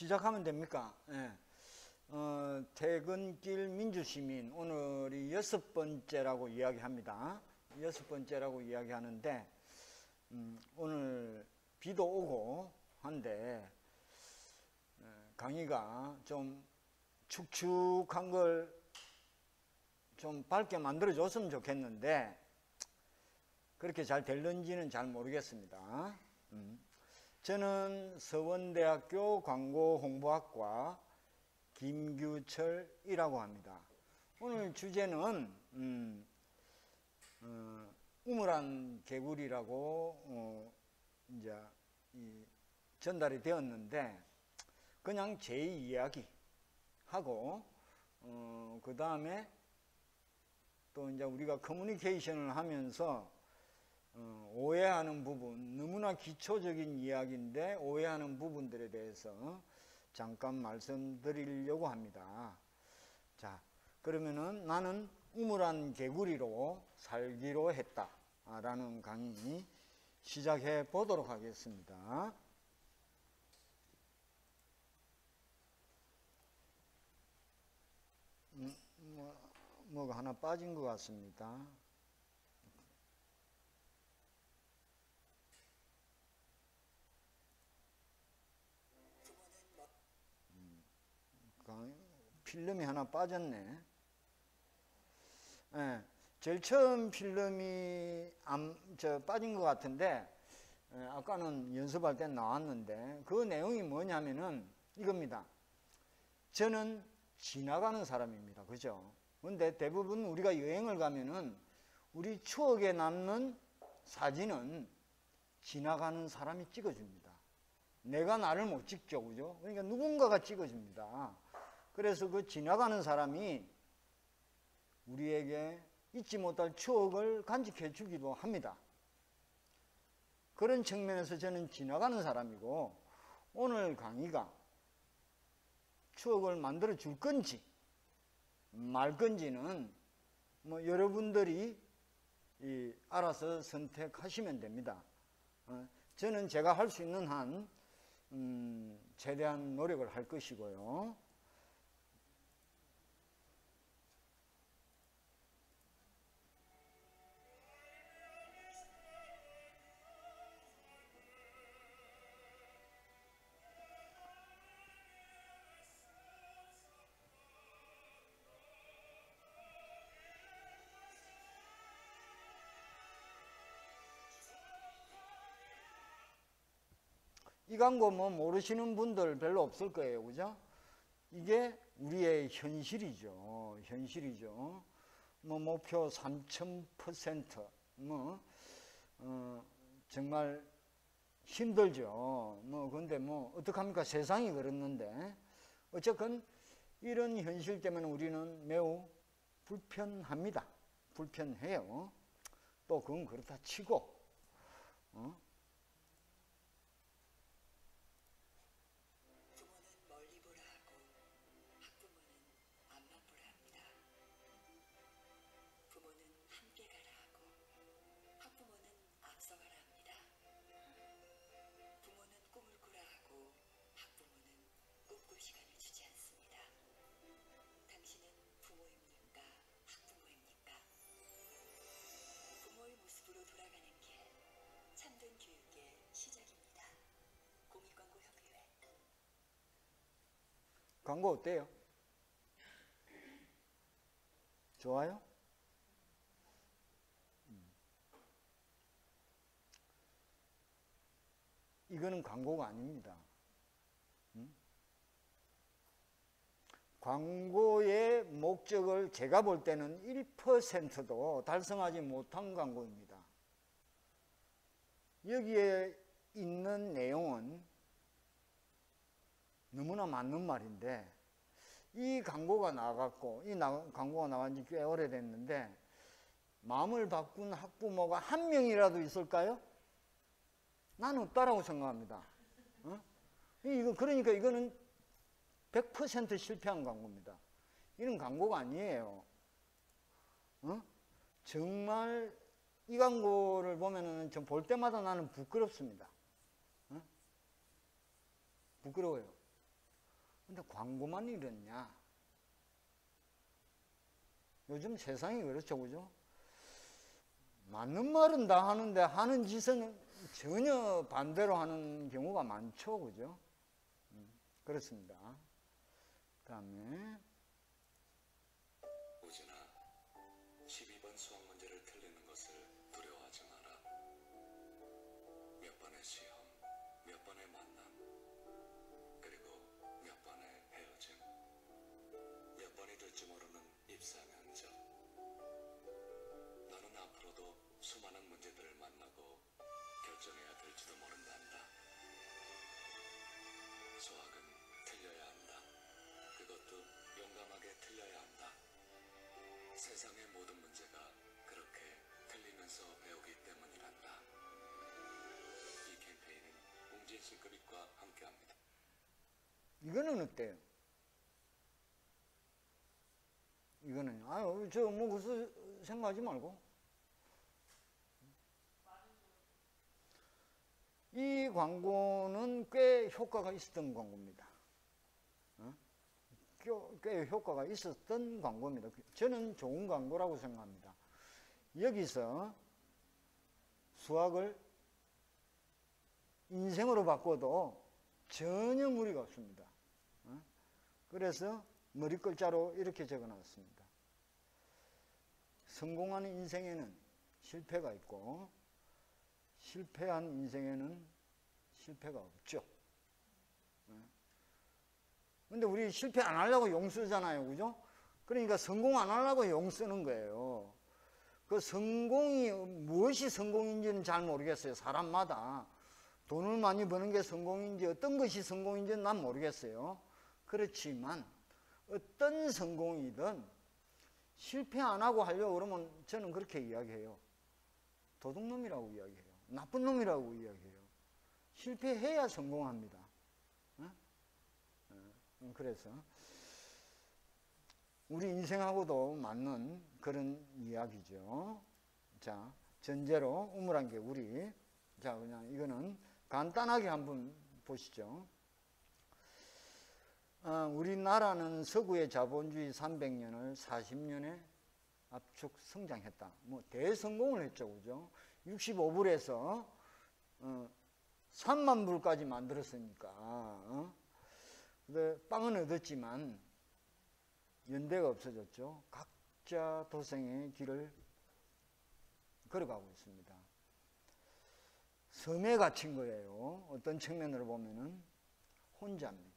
시작하면 됩니까? 예. 퇴근길 민주시민, 오늘이 6번째라고 이야기합니다. 6번째라고 이야기하는데, 오늘 비도 오고 한데, 강의가 좀 축축한 걸 좀 밝게 만들어줬으면 좋겠는데, 그렇게 잘 될는지는 잘 모르겠습니다. 저는 서원대학교 광고홍보학과 김규철이라고 합니다. 오늘 주제는 우물안 개구리라고 이제 전달이 되었는데, 그냥 제 이야기 하고 그 다음에 또 이제 우리가 커뮤니케이션을 하면서 오해하는 부분, 너무나 기초적인 이야기인데 오해하는 부분들에 대해서 잠깐 말씀드리려고 합니다. 자, 그러면은 나는 우물안 개구리로 살기로 했다 라는 강의 시작해 보도록 하겠습니다. 뭐가 하나 빠진 것 같습니다. 필름이 하나 빠졌네. 네, 제일 처음 필름이 빠진 것 같은데, 아까는 연습할 때 나왔는데, 그 내용이 뭐냐면은 이겁니다. 저는 지나가는 사람입니다. 그죠? 근데 대부분 우리가 여행을 가면은 우리 추억에 남는 사진은 지나가는 사람이 찍어줍니다. 내가 나를 못 찍죠. 그죠? 그러니까 누군가가 찍어줍니다. 그래서 그 지나가는 사람이 우리에게 잊지 못할 추억을 간직해 주기도 합니다. 그런 측면에서 저는 지나가는 사람이고, 오늘 강의가 추억을 만들어 줄 건지 말 건지는 뭐 여러분들이 알아서 선택하시면 됩니다. 저는 제가 할 수 있는 한 최대한 노력을 할 것이고요. 이 광고 뭐 모르시는 분들 별로 없을 거예요. 그죠? 이게 우리의 현실이죠. 현실이죠. 뭐 목표 3000%, 정말 힘들죠. 근데 어떡합니까? 세상이 그렇는데. 어쨌건 이런 현실 때문에 우리는 매우 불편합니다. 불편해요. 또 그건 그렇다 치고, 광고 어때요? 좋아요? 이거는 광고가 아닙니다. 광고의 목적을 제가 볼 때는 1%도 달성하지 못한 광고입니다. 여기에 있는 내용은 너무나 맞는 말인데, 이 광고가 나갔고, 광고가 나간 지 꽤 오래됐는데, 마음을 바꾼 학부모가 한 명이라도 있을까요? 나는 없다라고 생각합니다. 그러니까 이거는 100% 실패한 광고입니다. 이런 광고가 아니에요. 정말 이 광고를 보면은 전 볼 때마다 나는 부끄럽습니다. 부끄러워요. 근데 광고만 이렇냐? 요즘 세상이 그렇죠, 그죠? 맞는 말은 다 하는데 하는 짓은 전혀 반대로 하는 경우가 많죠, 그죠? 그렇습니다. 다음에 우진아, 12번 수학 문제를 틀리는 것을 두려워하지 마라. 몇 번의 시험, 몇 번의 만남, 그리고 몇 번의 헤어짐, 몇 번이 될지 모르는 입사 면접. 너는 앞으로도 수많은 문제들을 만나고 결정해야 될지도 모른단다. 수학은 틀려야 한다. 그것도 용감하게 틀려야 한다. 세상의 모든 문제가 그렇게 틀리면서 배우기 때문이란다. 이 캠페인은 웅진 C급입과 함께합니다. 이거는 어때요? 이거는 아유 저 뭐 무슨 생각하지 말고 이 광고는 꽤 효과가 있었던 광고입니다. 꽤 효과가 있었던 광고입니다. 저는 좋은 광고라고 생각합니다. 여기서 수학을 인생으로 바꿔도 전혀 무리가 없습니다. 그래서 머리글자로 이렇게 적어놨습니다. 성공한 인생에는 실패가 있고 실패한 인생에는 실패가 없죠. 근데 우리 실패 안 하려고 용 쓰잖아요, 그죠? 그러니까 성공 안 하려고 용 쓰는 거예요. 그 성공이 무엇이 성공인지는 잘 모르겠어요. 사람마다 돈을 많이 버는 게 성공인지 어떤 것이 성공인지는 난 모르겠어요. 그렇지만 어떤 성공이든 실패 안 하고 하려고 그러면 저는 그렇게 이야기해요. 도둑놈이라고 이야기해요. 나쁜 놈이라고 이야기해요. 실패해야 성공합니다. 그래서 우리 인생하고도 맞는 그런 이야기죠. 자, 전제로 우물한 게 우리. 자, 그냥 이거는 간단하게 한번 보시죠. 우리나라는 서구의 자본주의 300년을 40년에 압축 성장했다. 뭐 대성공을 했죠, 그죠? 65불에서 3만 불까지 만들었으니까. 근데 빵은 얻었지만 연대가 없어졌죠. 각자 도생의 길을 걸어가고 있습니다. 섬에 갇힌 거예요. 어떤 측면으로 보면은 혼자입니다.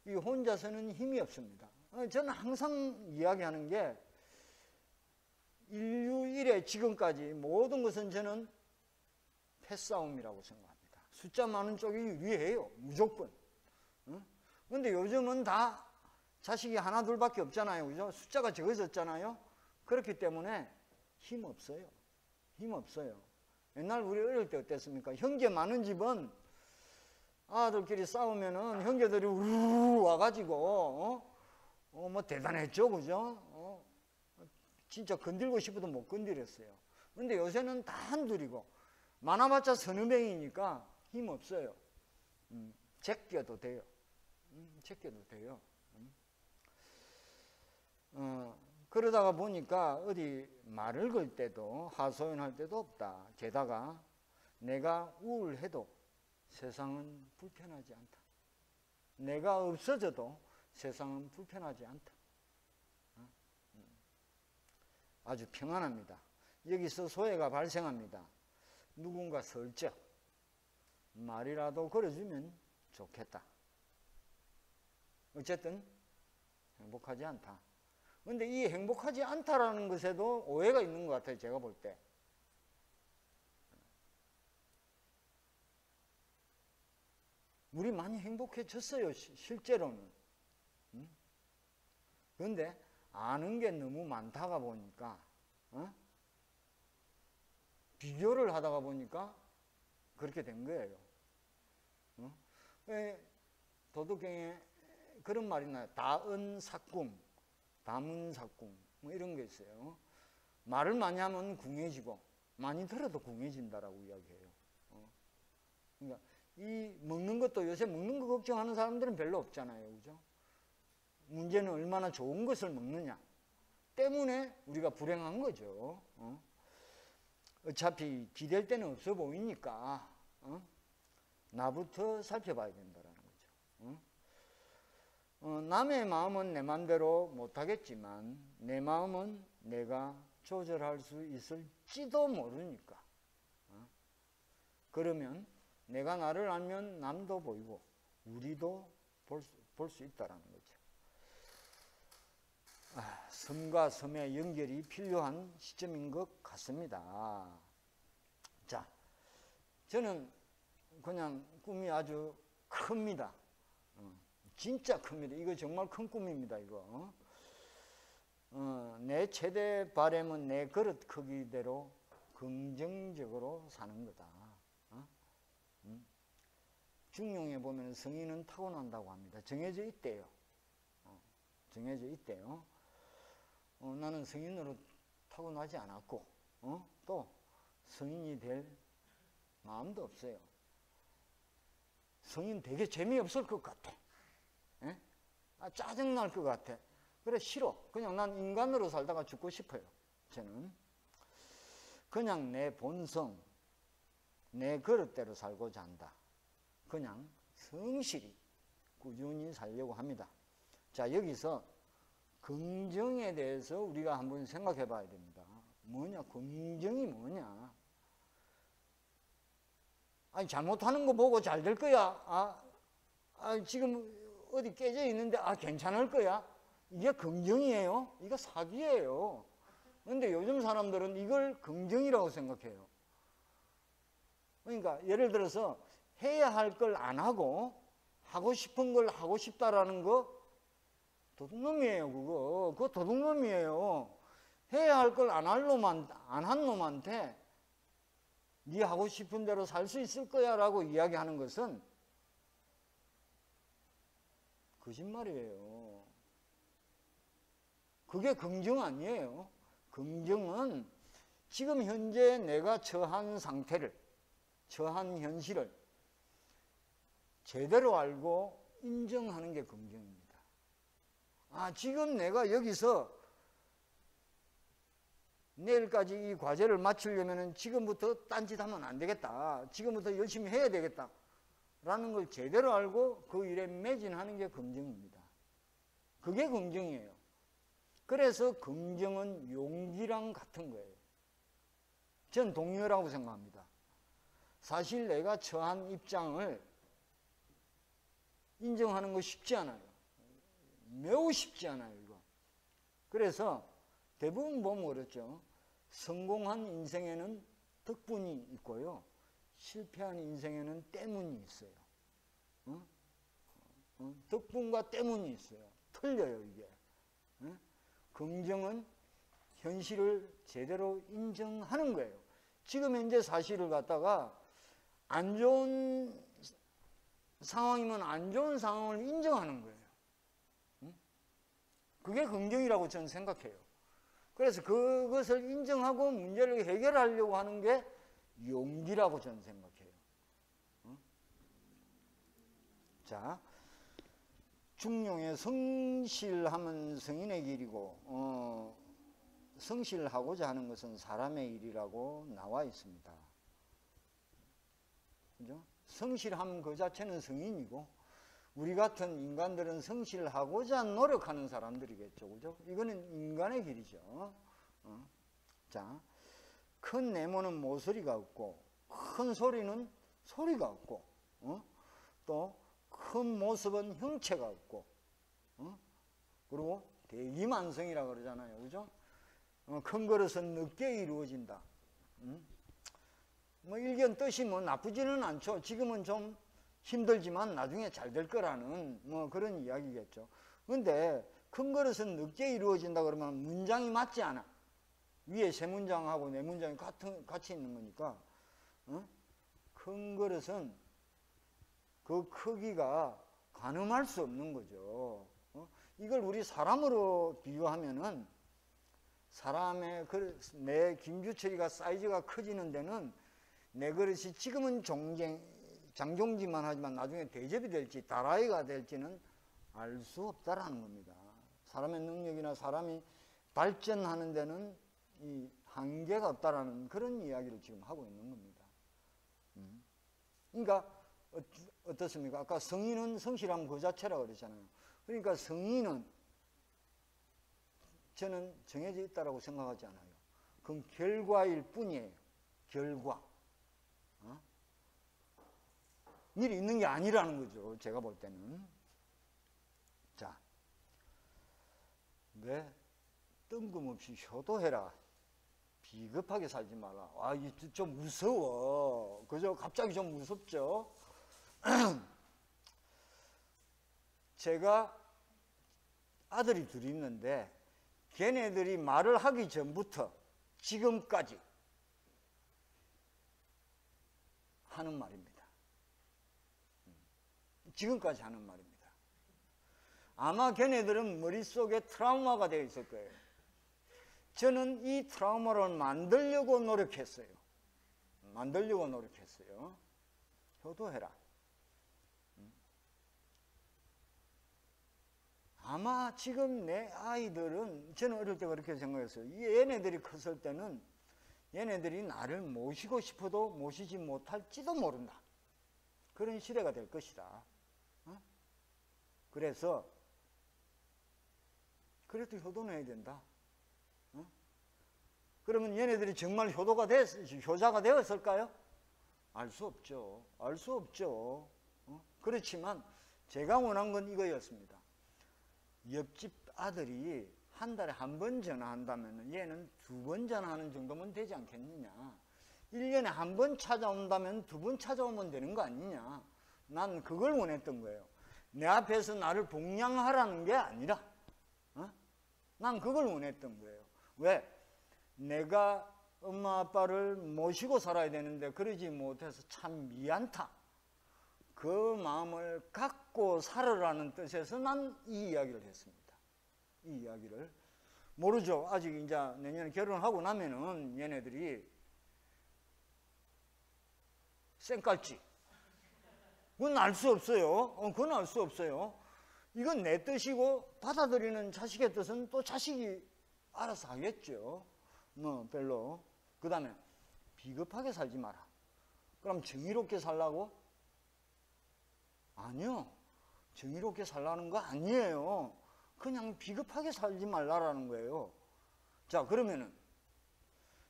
이 혼자서는 힘이 없습니다. 저는 항상 이야기하는 게 인류 이래 지금까지 모든 것은 저는 패싸움이라고 생각합니다. 숫자 많은 쪽이 유리해요. 무조건. 그런데 요즘은 다 자식이 하나 둘밖에 없잖아요. 그죠? 숫자가 적어졌잖아요. 그렇기 때문에 힘 없어요. 힘 없어요. 옛날 우리 어릴 때 어땠습니까? 형제 많은 집은 아들끼리 싸우면은 형제들이 우르르 와가지고 뭐 대단했죠, 그죠? 진짜 건들고 싶어도 못 건드렸어요. 근데 요새는 다 한둘이고 많아봤자 서너 명이니까 힘 없어요. 제껴도 돼요. 제껴도 돼요. 그러다가 보니까 어디 말을 걸 때도 하소연할 때도 없다. 게다가 내가 우울해도 세상은 불편하지 않다. 내가 없어져도 세상은 불편하지 않다. 아주 평안합니다. 여기서 소외가 발생합니다. 누군가 슬쩍 말이라도 걸어주면 좋겠다. 어쨌든 행복하지 않다. 그런데 이 행복하지 않다라는 것에도 오해가 있는 것 같아요. 제가 볼 때. 우리 많이 행복해졌어요. 실제로는. 그런데 아는 게 너무 많다가 보니까 비교를 하다가 보니까 그렇게 된 거예요. 도덕경에 그런 말이 나요. 다은삭궁, 다문삭궁 뭐 이런 게 있어요. 말을 많이 하면 궁해지고 많이 들어도 궁해진다라고 이야기해요. 그러니까 이 먹는 것도 요새 먹는 거 걱정하는 사람들은 별로 없잖아요. 그죠? 문제는 얼마나 좋은 것을 먹느냐 때문에 우리가 불행한 거죠. 어차피 기댈 데는 없어 보이니까 나부터 살펴봐야 된다라는 거죠. 남의 마음은 내 마음대로 못하겠지만 내 마음은 내가 조절할 수 있을지도 모르니까. 그러면 내가 나를 알면 남도 보이고 우리도 볼 수 있다라는 거죠. 섬과 섬의 연결이 필요한 시점인 것 같습니다. 자, 저는 그냥 꿈이 아주 큽니다. 진짜 큽니다. 이거 정말 큰 꿈입니다. 이거. 내 최대 바람은 내 그릇 크기대로 긍정적으로 사는 거다. 중용에 보면 성인은 타고난다고 합니다. 정해져 있대요. 정해져 있대요. 나는 성인으로 타고나지 않았고, 또 성인이 될 마음도 없어요. 성인 되게 재미없을 것 같아. 짜증날 것 같아. 그래, 싫어. 그냥 난 인간으로 살다가 죽고 싶어요. 저는. 그냥 내 본성, 내 그릇대로 살고자 한다. 그냥 성실히 꾸준히 살려고 합니다. 자, 여기서 긍정에 대해서 우리가 한번 생각해 봐야 됩니다. 뭐냐, 긍정이 뭐냐. 아니, 잘못하는 거 보고 잘 될 거야. 지금 어디 깨져 있는데, 괜찮을 거야. 이게 긍정이에요? 이거 사기예요. 근데 요즘 사람들은 이걸 긍정이라고 생각해요. 그러니까 예를 들어서 해야 할 걸 안 하고 하고 싶은 걸 하고 싶다라는 거 도둑놈이에요. 그거 도둑놈이에요. 해야 할 걸 안 한 놈한테 네 하고 싶은 대로 살 수 있을 거야 라고 이야기하는 것은 거짓말이에요. 그게 긍정 아니에요. 긍정은 지금 현재 내가 처한 상태를, 처한 현실을 제대로 알고 인정하는 게 긍정입니다. 지금 내가 여기서 내일까지 이 과제를 마치려면 지금부터 딴짓하면 안 되겠다. 지금부터 열심히 해야 되겠다. 라는 걸 제대로 알고 그 일에 매진하는 게 긍정입니다. 그게 긍정이에요. 그래서 긍정은 용기랑 같은 거예요. 전 동료라고 생각합니다. 사실 내가 처한 입장을 인정하는 거 쉽지 않아요. 매우 쉽지 않아요, 이거. 그래서 대부분 보면 그렇죠. 성공한 인생에는 덕분이 있고요. 실패한 인생에는 때문이 있어요. 덕분과 때문이 있어요. 틀려요, 이게. 긍정은 현실을 제대로 인정하는 거예요. 지금 현재 사실을 갖다가 안 좋은 상황이면 안 좋은 상황을 인정하는 거예요. 그게 긍정이라고 저는 생각해요. 그래서 그것을 인정하고 문제를 해결하려고 하는 게 용기라고 저는 생각해요. 자, 중용의 성실하면 성인의 길이고 성실하고자 하는 것은 사람의 일이라고 나와 있습니다. 그죠? 성실함 그 자체는 성인이고 우리 같은 인간들은 성실하고자 노력하는 사람들이겠죠. 그죠? 이거는 인간의 길이죠. 자, 큰 네모는 모서리가 없고 큰 소리는 소리가 없고 또 큰 모습은 형체가 없고 그리고 대기만성이라고 그러잖아요. 그죠? 큰 그릇은 늦게 이루어진다. 뭐 일견 뜻이 뭐 나쁘지는 않죠. 지금은 좀 힘들지만 나중에 잘 될 거라는 뭐 그런 이야기겠죠. 그런데 큰 그릇은 늦게 이루어진다 그러면 문장이 맞지 않아. 위에 세 문장하고 네 문장이 같이 있는 거니까 큰 그릇은 그 크기가 가늠할 수 없는 거죠. 이걸 우리 사람으로 비유하면은 사람의 내 김주철이가 사이즈가 커지는 데는 내 그릇이 지금은 장종지만 하지만 나중에 대접이 될지 다라이가 될지는 알 수 없다라는 겁니다. 사람의 능력이나 사람이 발전하는 데는 이 한계가 없다라는 그런 이야기를 지금 하고 있는 겁니다. 그러니까 어떻습니까? 아까 성인은 성실함 그 자체라고 그랬잖아요. 그러니까 성인은 저는 정해져 있다라고 생각하지 않아요. 그건 결과일 뿐이에요. 결과. 미리 있는 게 아니라는 거죠. 제가 볼 때는. 자, 왜 뜬금없이 효도해라. 비겁하게 살지 마라. 아, 이게 좀 무서워. 그죠? 갑자기 좀 무섭죠? 제가 아들이 둘이 있는데 걔네들이 말을 하기 전부터 지금까지 하는 말입니다. 지금까지 하는 말입니다. 아마 걔네들은 머릿속에 트라우마가 되어 있을 거예요. 저는 이 트라우마를 만들려고 노력했어요. 효도해라. 아마 지금 내 아이들은, 저는 어릴 때 그렇게 생각했어요. 얘네들이 컸을 때는 얘네들이 나를 모시고 싶어도 모시지 못할지도 모른다. 그런 시대가 될 것이다. 그래서 그래도 효도는 해야 된다. 그러면 얘네들이 정말 효자가 되었을까요? 알 수 없죠. 알 수 없죠. 그렇지만 제가 원한 건 이거였습니다. 옆집 아들이 한 달에 한 번 전화한다면 얘는 2번 전화하는 정도면 되지 않겠느냐. 1년에 한 번 찾아온다면 2번 찾아오면 되는 거 아니냐. 난 그걸 원했던 거예요. 내 앞에서 나를 복양하라는 게 아니라 난 그걸 원했던 거예요. 왜? 내가 엄마 아빠를 모시고 살아야 되는데 그러지 못해서 참 미안다. 그 마음을 갖고 살으라는 뜻에서 난 이 이야기를 했습니다. 이 이야기를. 모르죠. 아직 이제 내년에 결혼하고 나면은 얘네들이 쌩깔지. 그건 알 수 없어요. 그건 알 수 없어요. 이건 내 뜻이고 받아들이는 자식의 뜻은 또 자식이 알아서 하겠죠. 뭐 별로. 그 다음에 비겁하게 살지 마라. 그럼 정의롭게 살라고? 아니요. 정의롭게 살라는 거 아니에요. 그냥 비겁하게 살지 말라라는 거예요. 자, 그러면은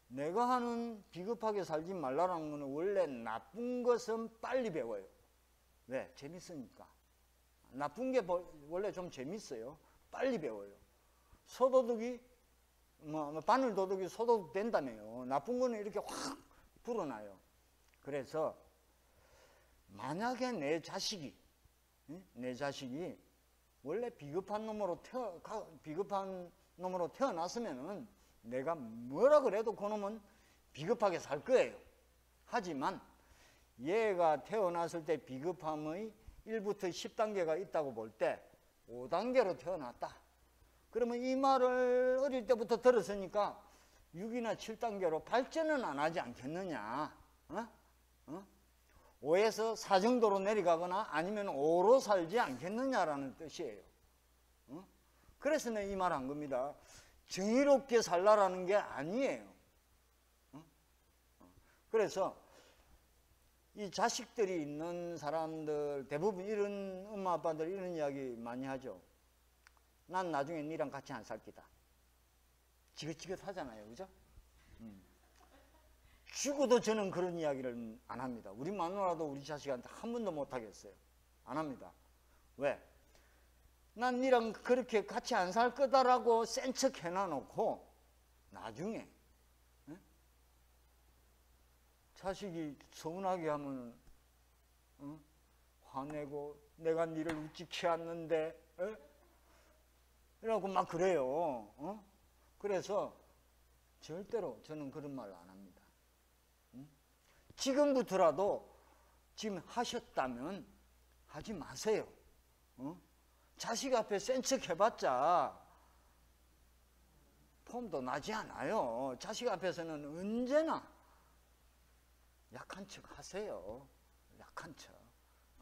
내가 하는 비겁하게 살지 말라라는 거는 원래 나쁜 것은 빨리 배워요. 왜? 재밌으니까. 나쁜 게 원래 좀 재밌어요. 빨리 배워요. 소도둑이 바늘 도둑이 소도둑 된다며요. 나쁜 거는 이렇게 확 불어나요. 그래서 만약에 내 자식이 원래 비겁한 놈으로 태어났으면은 내가 뭐라 그래도 그놈은 비겁하게 살 거예요. 하지만 얘가 태어났을 때 비겁함의 1부터 10단계가 있다고 볼 때 5단계로 태어났다. 그러면 이 말을 어릴 때부터 들었으니까 6이나 7단계로 발전은 안 하지 않겠느냐. 5에서 4 정도로 내려가거나 아니면 5로 살지 않겠느냐라는 뜻이에요. 그래서 내가 이 말 한 겁니다. 정의롭게 살라라는 게 아니에요. 그래서 이 자식들이 있는 사람들 대부분 이런 엄마 아빠들 이런 이야기 많이 하죠. 난 나중에 니랑 같이 안 살 기다. 지긋지긋하잖아요. 그죠? 죽어도 저는 그런 이야기를 안 합니다. 우리 마누라도 우리 자식한테 한 번도 못 하겠어요. 안 합니다. 왜? 난 니랑 그렇게 같이 안 살 거다라고 센 척 해놔놓고 나중에 자식이 서운하게 하면 화내고 내가 니를 우찌케 왔는데 이라고 막 그래요. 그래서 절대로 저는 그런 말을 안 합니다. 지금부터라도 지금 하셨다면 하지 마세요. 자식 앞에 센 척 해봤자 폼도 나지 않아요. 자식 앞에서는 언제나 약한 척 하세요. 약한 척.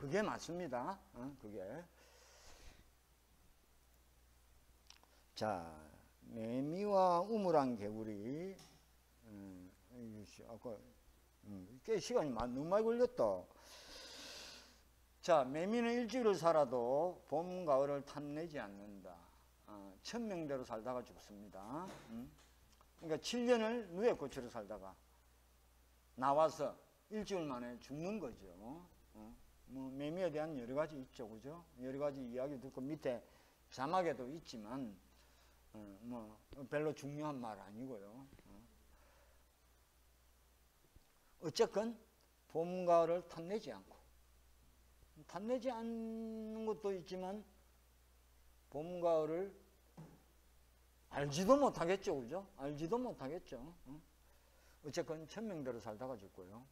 그게 맞습니다. 그게. 자, 매미와 우물안 개구리. 아까 꽤 시간이 너무 많이 걸렸다. 자, 매미는 일주일을 살아도 봄, 가을을 탐내지 않는다. 천명대로 살다가 죽습니다. 그러니까 7년을 누에 고치로 살다가 나와서 일주일 만에 죽는 거죠. 뭐 매미에 대한 여러 가지 있죠, 그죠? 여러 가지 이야기 듣고 밑에 자막에도 있지만 뭐 별로 중요한 말 아니고요. 어쨌건 봄, 가을을 탐내지 않고, 탐내지 않는 것도 있지만 봄, 가을을 알지도 못하겠죠, 그죠? 알지도 못하겠죠. 어쨌건 천명대로 살다가 죽고요.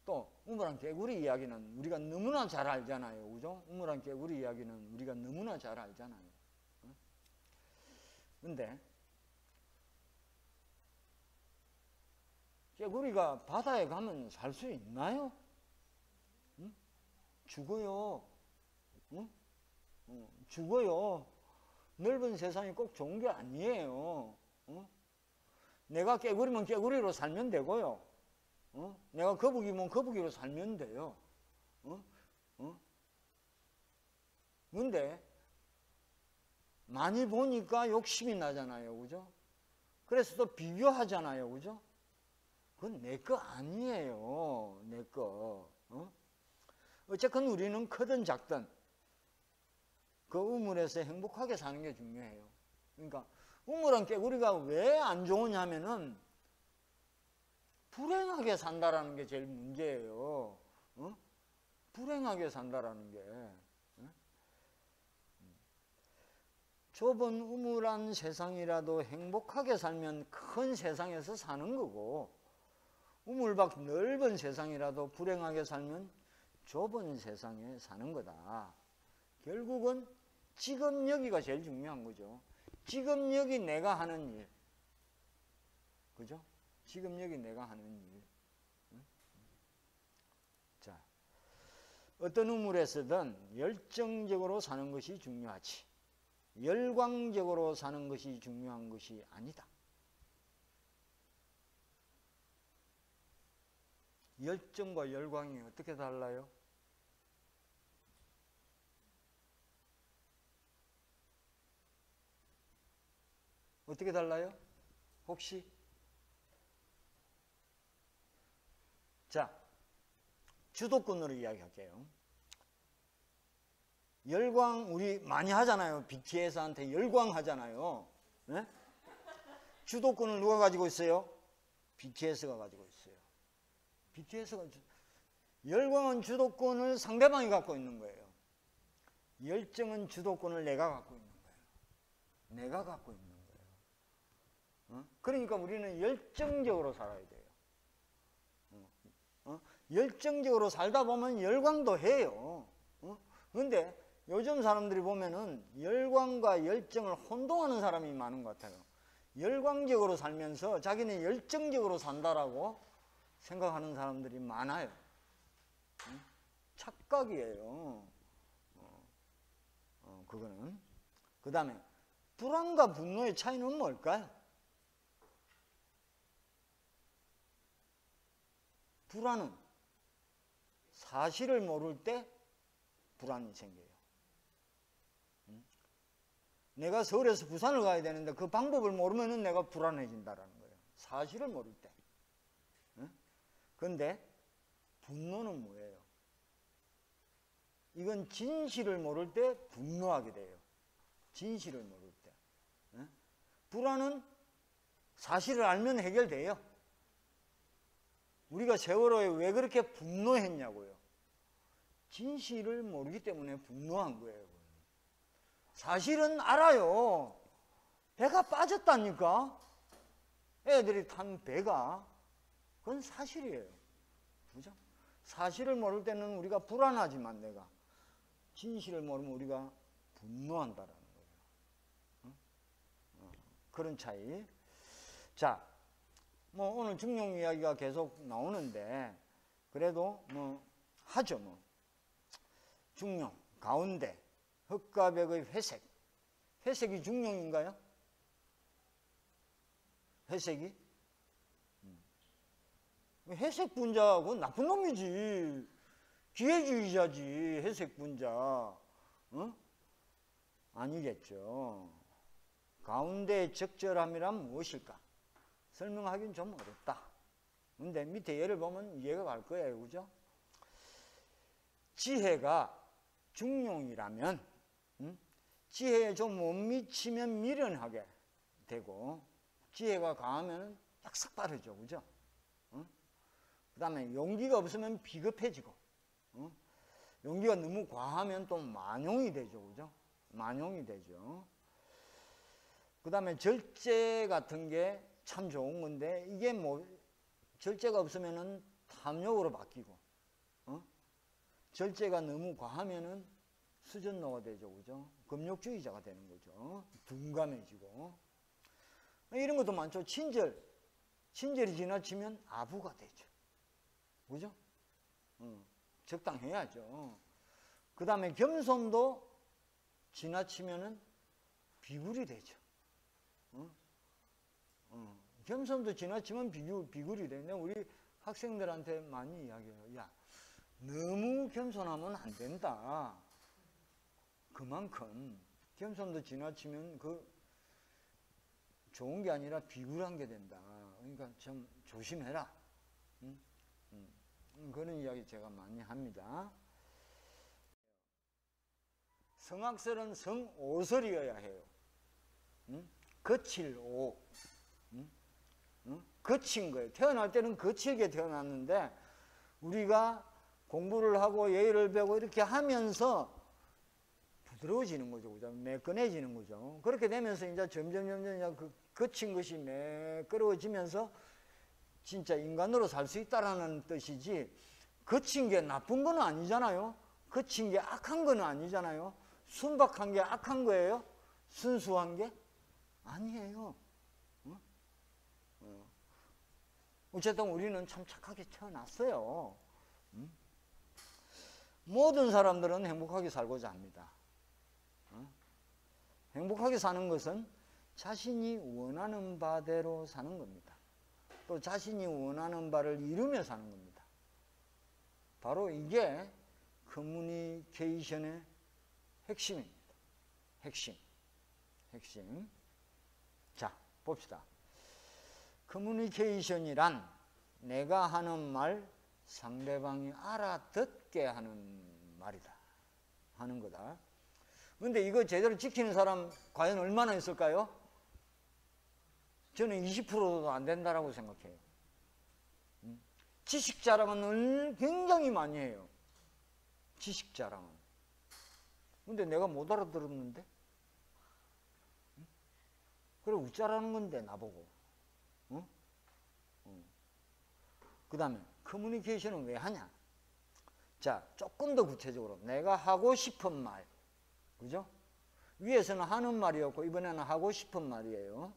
또 우물안 개구리 이야기는 우리가 너무나 잘 알잖아요, 그죠? 우물안 개구리 이야기는 우리가 너무나 잘 알잖아요. 근데 개구리가 바다에 가면 살 수 있나요? 죽어요. 죽어요. 넓은 세상이 꼭 좋은 게 아니에요. 내가 개구리면 개구리로 살면 되고요. 내가 거북이면 거북이로 살면 돼요. 근데 많이 보니까 욕심이 나잖아요, 그죠? 그래서 또 비교하잖아요, 그죠? 그건 내 거 아니에요, 내 거. 어쨌건 우리는 크든 작든 그 우물에서 행복하게 사는 게 중요해요. 그러니까 우물안 개구리가 왜 안 좋으냐면은 불행하게 산다라는 게 제일 문제예요. 불행하게 산다라는 게. 좁은 우물안 세상이라도 행복하게 살면 큰 세상에서 사는 거고, 우물밖 넓은 세상이라도 불행하게 살면 좁은 세상에 사는 거다. 결국은 지금 여기가 제일 중요한 거죠. 지금 여기 내가 하는 일. 그죠? 지금 여기 내가 하는 일. 자, 어떤 우물에서든 열정적으로 사는 것이 중요하지, 열광적으로 사는 것이 중요한 것이 아니다. 열정과 열광이 어떻게 달라요? 어떻게 달라요? 혹시? 자, 주도권으로 이야기할게요. 열광 우리 많이 하잖아요. BTS한테 열광하잖아요. 네? 주도권을 누가 가지고 있어요? BTS가 가지고 있어요. BTS가 열광은 주도권을 상대방이 갖고 있는 거예요. 열정은 주도권을 내가 갖고 있는 거예요. 내가 갖고 있는 거예요. 그러니까 우리는 열정적으로 살아야 돼요. 열정적으로 살다 보면 열광도 해요. 그런데 요즘 사람들이 보면은 열광과 열정을 혼동하는 사람이 많은 것 같아요. 열광적으로 살면서 자기는 열정적으로 산다라고 생각하는 사람들이 많아요. 착각이에요. 그거는. 그 다음에 불안과 분노의 차이는 뭘까요? 불안은 사실을 모를 때 불안이 생겨요. 내가 서울에서 부산을 가야 되는데 그 방법을 모르면 내가 불안해진다라는 거예요. 사실을 모를 때. 그런데 분노는 뭐예요? 이건 진실을 모를 때 분노하게 돼요. 진실을 모를 때. 불안은 사실을 알면 해결돼요. 우리가 세월호에 왜 그렇게 분노했냐고요. 진실을 모르기 때문에 분노한 거예요. 사실은 알아요. 배가 빠졌다니까. 애들이 탄 배가. 그건 사실이에요. 그죠? 사실을 모를 때는 우리가 불안하지만 내가 진실을 모르면 우리가 분노한다라는 거예요. 그런 차이. 자, 뭐 오늘 중용 이야기가 계속 나오는데 그래도 뭐 하죠 뭐. 중용, 가운데, 흑과 백의 회색. 회색이 중용인가요? 회색이? 회색 분자, 그건 나쁜 놈이지. 기회주의자지, 회색 분자. 어? 아니겠죠. 가운데의 적절함이란 무엇일까? 설명하기는 좀 어렵다. 근데 밑에 예를 보면 이해가 갈 거예요. 그죠? 지혜가 중용이라면, 지혜에 좀 못 미치면 미련하게 되고, 지혜가 강하면 약삭 빠르죠. 그죠? 그 다음에 용기가 없으면 비겁해지고, 용기가 너무 과하면 또 만용이 되죠. 그죠? 만용이 되죠. 그 다음에 절제 같은 게 참 좋은 건데, 이게 뭐, 절제가 없으면은 탐욕으로 바뀌고, 절제가 너무 과하면은 수전노가 되죠. 그죠? 금욕주의자가 되는 거죠. 둔감해지고. 이런 것도 많죠. 친절이 지나치면 아부가 되죠. 그죠? 적당해야죠. 그 다음에 겸손도 지나치면은 비굴이 되죠. 겸손도 지나치면 비굴이 되는데 우리 학생들한테 많이 이야기해요. 야, 너무 겸손하면 안 된다. 그만큼 겸손도 지나치면 그 좋은 게 아니라 비굴한 게 된다. 그러니까 좀 조심해라. 그런 이야기 제가 많이 합니다. 성악설은 성오설이어야 해요. 거칠 오. 거친 거예요. 태어날 때는 거칠게 태어났는데 우리가 공부를 하고 예의를 배우고 이렇게 하면서 부드러워지는 거죠. 그죠? 매끈해지는 거죠. 그렇게 되면서 이제 점점 그 거친 것이 매끄러워지면서 진짜 인간으로 살 수 있다라는 뜻이지, 거친 게 나쁜 건 아니잖아요. 거친 게 악한 건 아니잖아요. 순박한 게 악한 거예요? 순수한 게? 아니에요. 어쨌든 우리는 참 착하게 태어났어요. 모든 사람들은 행복하게 살고자 합니다. 행복하게 사는 것은 자신이 원하는 바대로 사는 겁니다. 또 자신이 원하는 바를 이루며 사는 겁니다. 바로 이게 커뮤니케이션의 핵심입니다. 핵심. 자, 봅시다. 커뮤니케이션이란 내가 하는 말 상대방이 알아듣게 하는 말이다. 하는 거다. 근데 이거 제대로 지키는 사람 과연 얼마나 있을까요? 저는 20%도 안 된다라고 생각해요. 지식 자랑은 굉장히 많이 해요. 지식 자랑은. 근데 내가 못 알아들었는데? 그래, 웃자라는 건데, 나보고. 그 다음에, 커뮤니케이션은 왜 하냐? 자, 조금 더 구체적으로. 내가 하고 싶은 말. 그죠? 위에서는 하는 말이었고, 이번에는 하고 싶은 말이에요.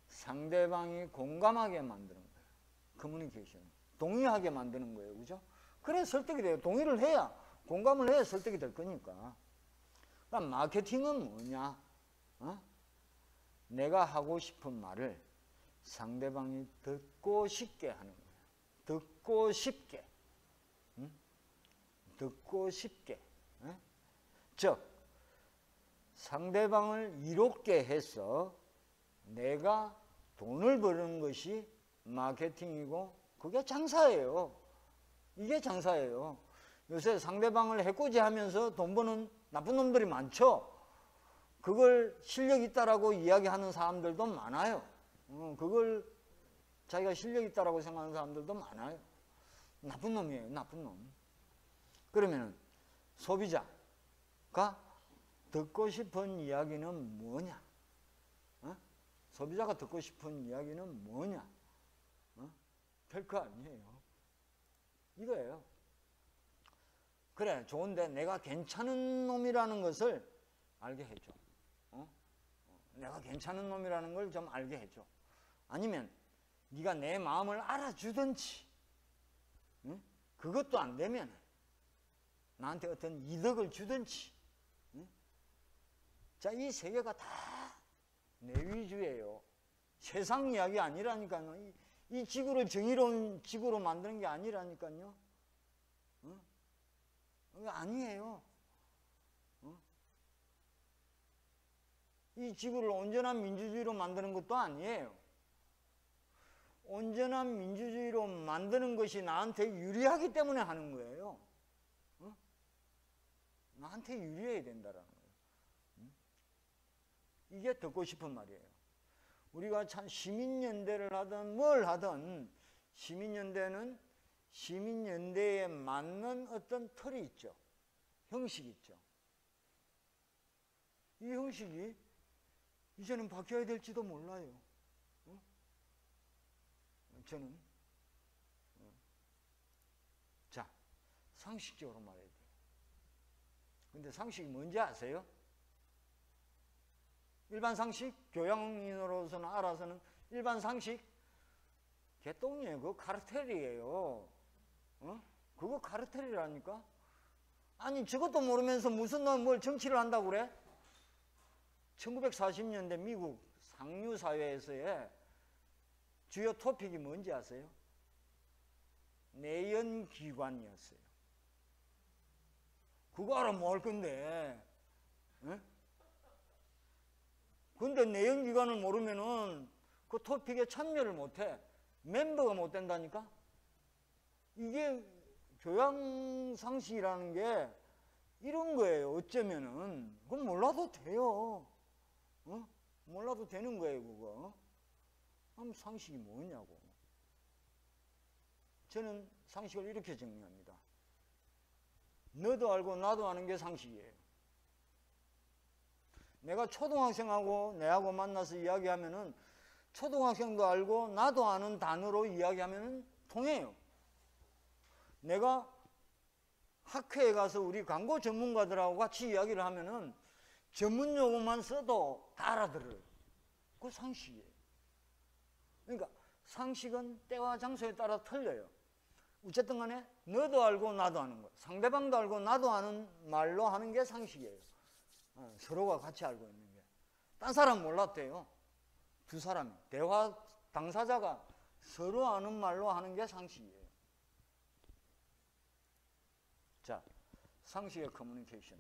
상대방이 공감하게 만드는 거예요. 커뮤니케이션. 동의하게 만드는 거예요. 그죠? 그래, 설득이 돼요. 동의를 해야, 공감을 해야 설득이 될 거니까. 그럼 마케팅은 뭐냐? 내가 하고 싶은 말을 상대방이 듣고 싶게 하는 거예요. 듣고 싶게. 듣고 싶게. 즉, 상대방을 이롭게 해서 내가 돈을 버는 것이 마케팅이고 그게 장사예요. 이게 장사예요. 요새 상대방을 해코지 하면서 돈 버는 나쁜 놈들이 많죠. 그걸 실력 있다라고 이야기하는 사람들도 많아요. 그걸 자기가 실력 있다라고 생각하는 사람들도 많아요. 나쁜 놈이에요. 나쁜 놈. 그러면 소비자가 듣고 싶은 이야기는 뭐냐? 소비자가 듣고 싶은 이야기는 뭐냐? 별거 아니에요. 이거예요. 그래, 좋은데 내가 괜찮은 놈이라는 것을 알게 해줘. 내가 괜찮은 놈이라는 걸 좀 알게 해줘. 아니면 네가 내 마음을 알아주든지, 그것도 안 되면 나한테 어떤 이득을 주든지. 응? 자, 이 세계가 다 내 위주예요. 세상 이야기 아니라니까요. 이 지구를 정의로운 지구로 만드는 게 아니라니까요. 응? 이게 아니에요. 응? 이 지구를 온전한 민주주의로 만드는 것도 아니에요. 온전한 민주주의로 만드는 것이 나한테 유리하기 때문에 하는 거예요. 응? 나한테 유리해야 된다라는 거예요. 응? 이게 듣고 싶은 말이에요. 우리가 참 시민연대를 하든 뭘 하든 시민연대는 시민연대에 맞는 어떤 틀이 있죠. 형식이 있죠. 이 형식이 이제는 바뀌어야 될지도 몰라요. 어? 저는 자, 상식적으로 말해야 돼요. 근데 상식이 뭔지 아세요? 일반 상식? 교양인으로서는 알아서는 일반 상식? 개똥이에요. 그거 카르텔이에요. 어? 그거 카르텔이라니까? 아니, 저것도 모르면서 무슨 너 뭘 정치를 한다고 그래? 1940년대 미국 상류사회에서의 주요 토픽이 뭔지 아세요? 내연기관이었어요. 그거 알아 뭐 할 건데? 에? 근데 내연기관을 모르면은 그 토픽에 참여를 못해. 멤버가 못 된다니까? 이게 교양상식이라는 게 이런 거예요. 어쩌면은. 그건 몰라도 돼요. 어? 몰라도 되는 거예요, 그거. 그럼 상식이 뭐냐고. 저는 상식을 이렇게 정리합니다. 너도 알고 나도 아는 게 상식이에요. 내가 초등학생하고 내하고 만나서 이야기하면은 초등학생도 알고 나도 아는 단어로 이야기하면은 통해요. 내가 학회에 가서 우리 광고 전문가들하고 같이 이야기를 하면은 전문 용어만 써도 다 알아들어요. 그거 상식이에요. 그러니까 상식은 때와 장소에 따라 틀려요. 어쨌든 간에 너도 알고 나도 아는 거, 상대방도 알고 나도 아는 말로 하는 게 상식이에요. 서로가 같이 알고 있는 게. 딴 사람 몰랐대요. 두 사람이. 대화 당사자가 서로 아는 말로 하는 게 상식이에요. 자, 상식의 커뮤니케이션.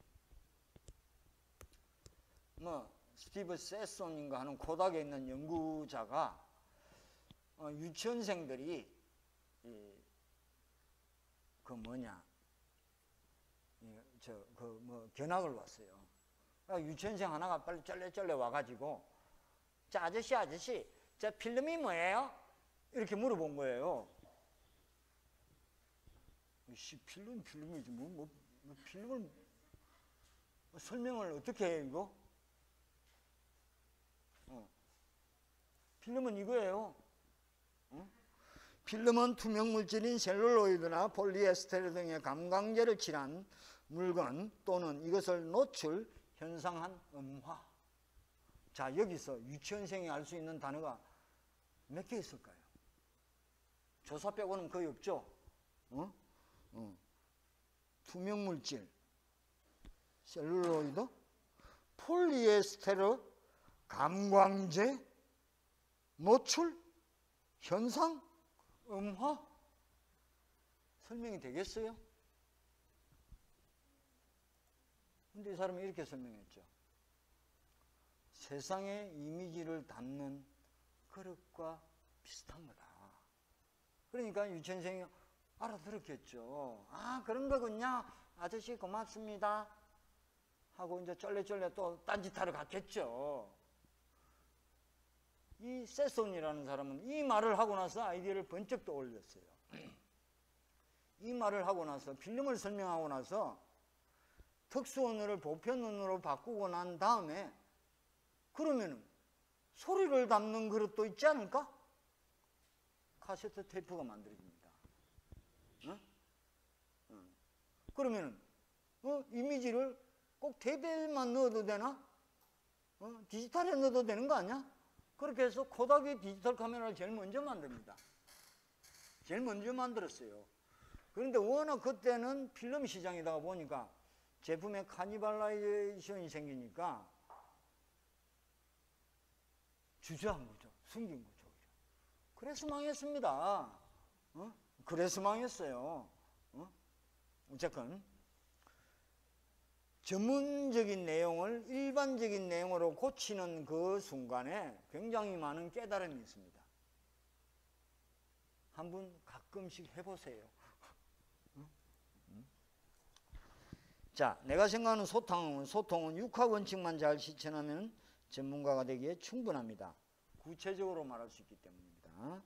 스티브 세손인가 하는 고닥에 있는 연구자가 유치원생들이 견학을 왔어요. 유치원생 하나가 빨리 쩔레쩔레 와가지고, 자, 아저씨, 저 필름이 뭐예요? 이렇게 물어본 거예요. 필름이지, 필름을, 설명을 어떻게 해, 이거? 필름은 이거예요. 필름은 투명 물질인 셀룰로이드나 폴리에스테르 등의 감광제를 칠한 물건 또는 이것을 노출, 현상한 음화. 자, 여기서 유치원생이 알 수 있는 단어가 몇 개 있을까요? 조사 빼고는 거의 없죠. 투명 물질, 셀룰로이드, 폴리에스테르, 감광제, 노출, 현상, 음화. 설명이 되겠어요? 근데 이 사람이 이렇게 설명했죠. 세상의 이미지를 담는 그릇과 비슷한 거다. 그러니까 유치원생이 알아들었겠죠. 아, 그런 거군요. 아저씨 고맙습니다. 하고 이제 쩔레쩔레 또 딴짓하러 갔겠죠. 이 세손이라는 사람은 이 말을 하고 나서 아이디어를 번쩍 떠올렸어요. 이 말을 하고 나서, 필름을 설명하고 나서 특수 언어를 보편 언어로 바꾸고 난 다음에, 그러면은 소리를 담는 그릇도 있지 않을까? 카세트 테이프가 만들어집니다. 그러면은 이미지를 꼭 테이프에만 넣어도 되나? 디지털에 넣어도 되는 거 아니야? 그렇게 해서 코닥이 디지털 카메라를 제일 먼저 만듭니다. 제일 먼저 만들었어요. 그런데 워낙 그때는 필름 시장이다 보니까 제품에 카니발라이제이션이 생기니까 주저한 거죠. 숨긴 거죠. 그래서 망했습니다. 그래서 망했어요. 어쨌건 전문적인 내용을 일반적인 내용으로 고치는 그 순간에 굉장히 많은 깨달음이 있습니다. 한번 가끔씩 해보세요. 자, 내가 생각하는 소통은 육하원칙만 잘 실천하면 전문가가 되기에 충분합니다. 구체적으로 말할 수 있기 때문입니다.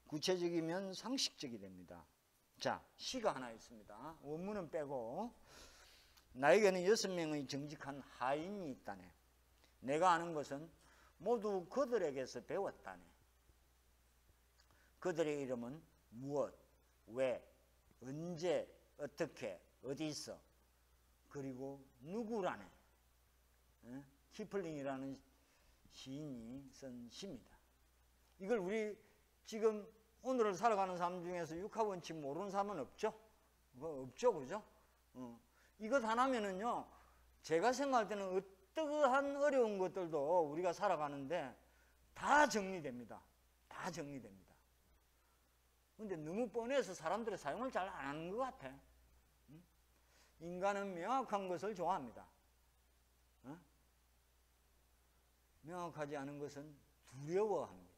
구체적이면 상식적이 됩니다. 자, 시가 하나 있습니다. 원문은 빼고 나에게는 6명의 정직한 하인이 있다네. 내가 아는 것은 모두 그들에게서 배웠다네. 그들의 이름은 무엇, 왜, 언제, 어떻게, 어디서, 그리고 누구라네. 키플링이라는 시인이 쓴 시입니다. 이걸 우리 지금 오늘을 살아가는 사람 중에서 육하원칙 모르는 사람은 없죠? 없죠, 그죠? 이것 하나면은요, 제가 생각할 때는 어떠한 어려운 것들도 우리가 살아가는데 다 정리됩니다. 다 정리됩니다. 근데 너무 뻔해서 사람들이 사용을 잘 안 하는 것 같아. 인간은 명확한 것을 좋아합니다. 명확하지 않은 것은 두려워합니다.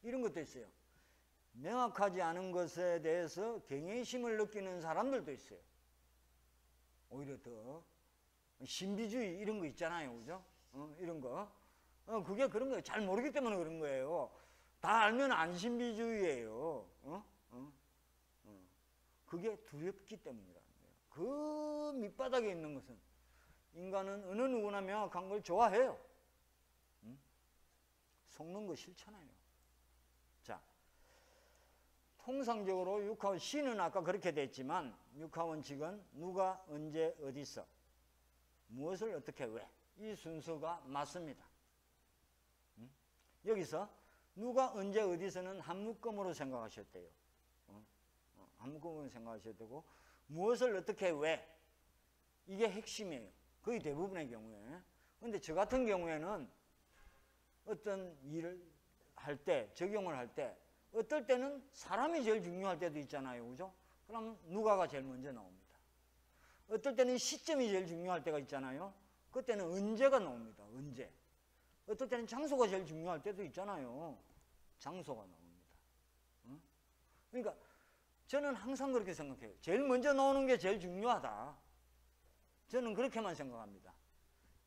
이런 것도 있어요. 명확하지 않은 것에 대해서 경외심을 느끼는 사람들도 있어요. 오히려 더 신비주의 이런 거 있잖아요, 그죠? 이런 거. 그게 그런 거예요. 잘 모르기 때문에 그런 거예요. 다 알면 안 신비주의예요. 그게 두렵기 때문이라는 거예요. 그 밑바닥에 있는 것은 인간은 어느 누구나 명확한 걸 좋아해요. 속는 거 싫잖아요. 자, 통상적으로 육하원 시는 아까 그렇게 됐지만 육하원칙은 누가 언제 어디서 무엇을 어떻게 왜 이 순서가 맞습니다. 여기서 누가 언제 어디서는 한 묶음으로 생각하셨대요. 한 묶음으로 생각하셔야 되고 무엇을 어떻게 왜 이게 핵심이에요. 거의 대부분의 경우에. 근데 저 같은 경우에는 어떤 일을 할 때, 적용을 할 때 어떨 때는 사람이 제일 중요할 때도 있잖아요. 그죠? 그럼 누가가 제일 먼저 나옵니다. 어떨 때는 시점이 제일 중요할 때가 있잖아요. 그때는 언제가 나옵니다. 언제. 어떨 때는 장소가 제일 중요할 때도 있잖아요. 장소가 나옵니다. 그러니까 저는 항상 그렇게 생각해요. 제일 먼저 나오는 게 제일 중요하다. 저는 그렇게만 생각합니다.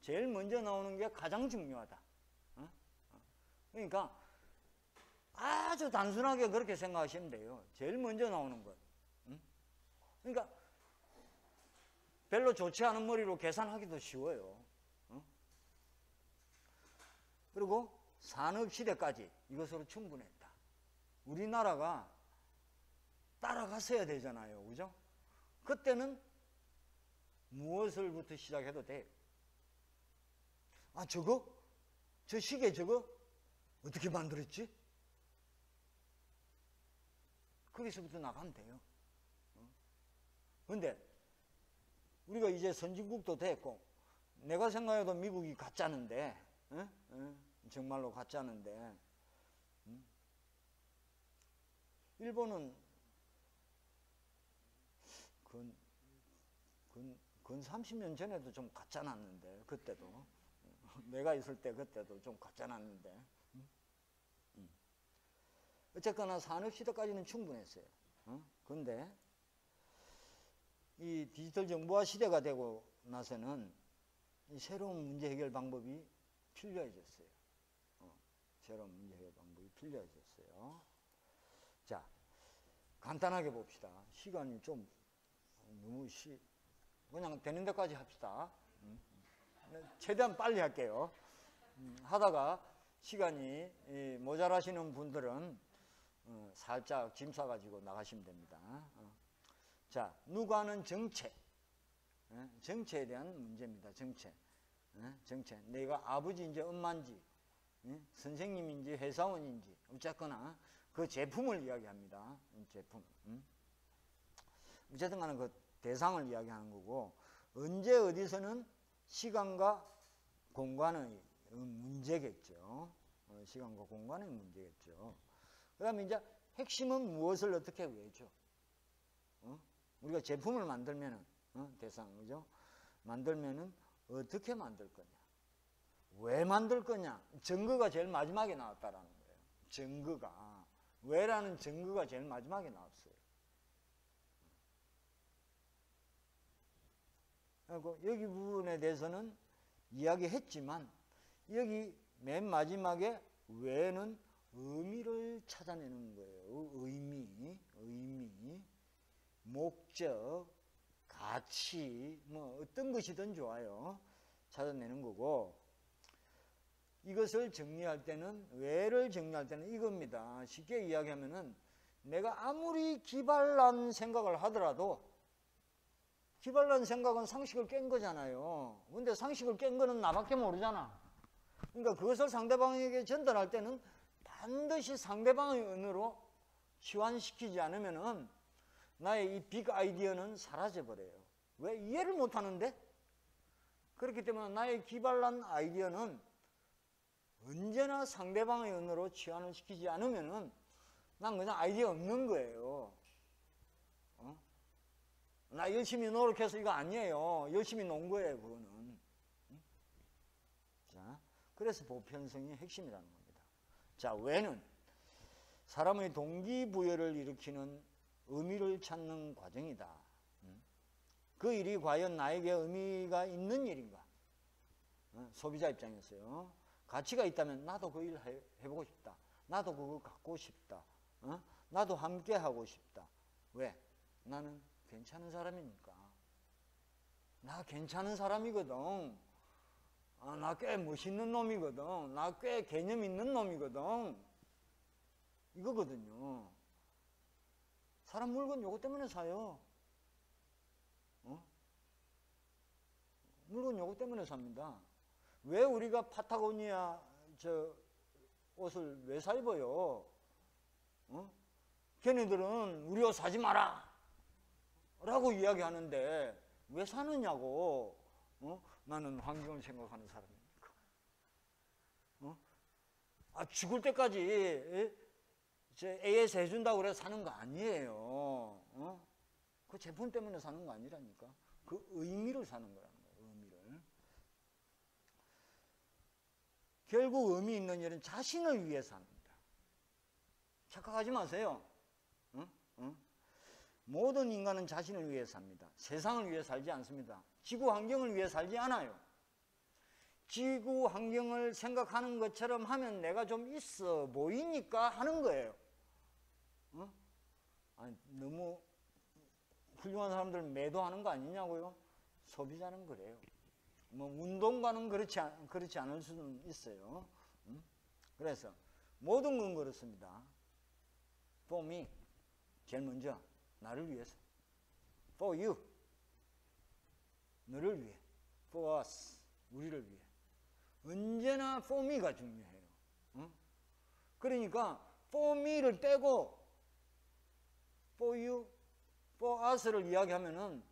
제일 먼저 나오는 게 가장 중요하다. 그러니까 아주 단순하게 그렇게 생각하시면 돼요. 제일 먼저 나오는 것. 그러니까 별로 좋지 않은 머리로 계산하기도 쉬워요. 그리고 산업시대까지 이것으로 충분했다. 우리나라가 따라갔어야 되잖아요. 그죠? 그때는 무엇을부터 시작해도 돼요. 아, 저거? 저 시계 저거? 어떻게 만들었지? 거기서부터 나가면 돼요. 근데 우리가 이제 선진국도 됐고 내가 생각해도 미국이 가짜는데 정말로 가짜는데 일본은 근 30년 전에도 좀 가짜났는데 그때도 내가 있을 때 그때도 좀 가짜났는데 어쨌거나 산업시대까지는 충분했어요. 그런데 이 디지털 정보화 시대가 되고 나서는 이 새로운 문제 해결 방법이 필요해졌어요. 새로운 문제 해결 방법이 필요해졌어요. 자, 간단하게 봅시다. 시간이 좀 너무 그냥 되는 데까지 합시다. 최대한 빨리 할게요. 하다가 시간이 모자라시는 분들은 살짝 짐 싸가지고 나가시면 됩니다. 자, 누가는 정체. 정체에 대한 문제입니다. 정체. 정체. 내가 아버지인지 엄마인지 선생님인지 회사원인지 어쨌거나 그 제품을 이야기합니다. 제품. 어쨌든 간에 그 대상을 이야기하는 거고, 언제 어디서는 시간과 공간의 문제겠죠. 시간과 공간의 문제겠죠. 그 다음에 이제 핵심은 무엇을 어떻게 외죠? 우리가 제품을 만들면은, 대상, 그죠? 만들면은 어떻게 만들 거냐? 왜 만들 거냐? 증거가 제일 마지막에 나왔다라는 거예요. 증거가. 왜라는 증거가 제일 마지막에 나왔어요. 그리고 여기 부분에 대해서는 이야기했지만, 여기 맨 마지막에 왜는 의미를 찾아내는 거예요. 의미, 목적, 가치, 뭐 어떤 것이든 좋아요. 찾아내는 거고, 이것을 정리할 때는, 왜를 정리할 때는 이겁니다. 쉽게 이야기하면은 내가 아무리 기발한 생각을 하더라도, 기발한 생각은 상식을 깬 거잖아요. 근데 상식을 깬 거는 나밖에 모르잖아. 그러니까 그것을 상대방에게 전달할 때는 반드시 상대방의 언어로 치환시키지 않으면은 나의 이 빅 아이디어는 사라져버려요. 왜? 이해를 못 하는데? 그렇기 때문에 나의 기발한 아이디어는 언제나 상대방의 언어로 치환을 시키지 않으면은 난 그냥 아이디어 없는 거예요. 나 열심히 노력해서 이거 아니에요. 열심히 논 거예요, 그거는. 자, 그래서 보편성이 핵심이라는 겁니다. 자, 왜는 사람의 동기부여를 일으키는 의미를 찾는 과정이다. 그 일이 과연 나에게 의미가 있는 일인가? 소비자 입장에서요. 가치가 있다면 나도 그 일을 해보고 싶다. 나도 그거 갖고 싶다. 나도 함께 하고 싶다. 왜? 나는 괜찮은 사람이니까. 나 괜찮은 사람이거든. 나 꽤 멋있는 놈이거든. 나 꽤 개념 있는 놈이거든. 이거거든요. 사람 물건 요거 때문에 사요. 물건 요거 때문에 삽니다. 왜 우리가 파타고니아 옷을 왜 사 입어요? 걔네들은 우리 옷 사지 마라 라고 이야기하는데 왜 사느냐고. 나는 환경을 생각하는 사람이니까. 죽을 때까지 AS 해준다고 그래서 사는 거 아니에요. 그 제품 때문에 사는 거 아니라니까. 그 의미를 사는 거라는 거예요. 의미를. 결국 의미 있는 일은 자신을 위해서 합니다. 착각하지 마세요. 모든 인간은 자신을 위해 삽니다. 세상을 위해 살지 않습니다. 지구 환경을 위해 살지 않아요. 지구 환경을 생각하는 것처럼 하면 내가 좀 있어 보이니까 하는 거예요. 아니, 너무 훌륭한 사람들 매도하는 거 아니냐고요? 소비자는 그래요. 뭐 운동가는 그렇지 않을 수는 있어요. 그래서 모든 건 그렇습니다. For me, 제일 먼저 나를 위해서. For you, 너를 위해. For us, 우리를 위해. 언제나 for me가 중요해요. 그러니까 for me를 떼고 for you, for us를 이야기하면은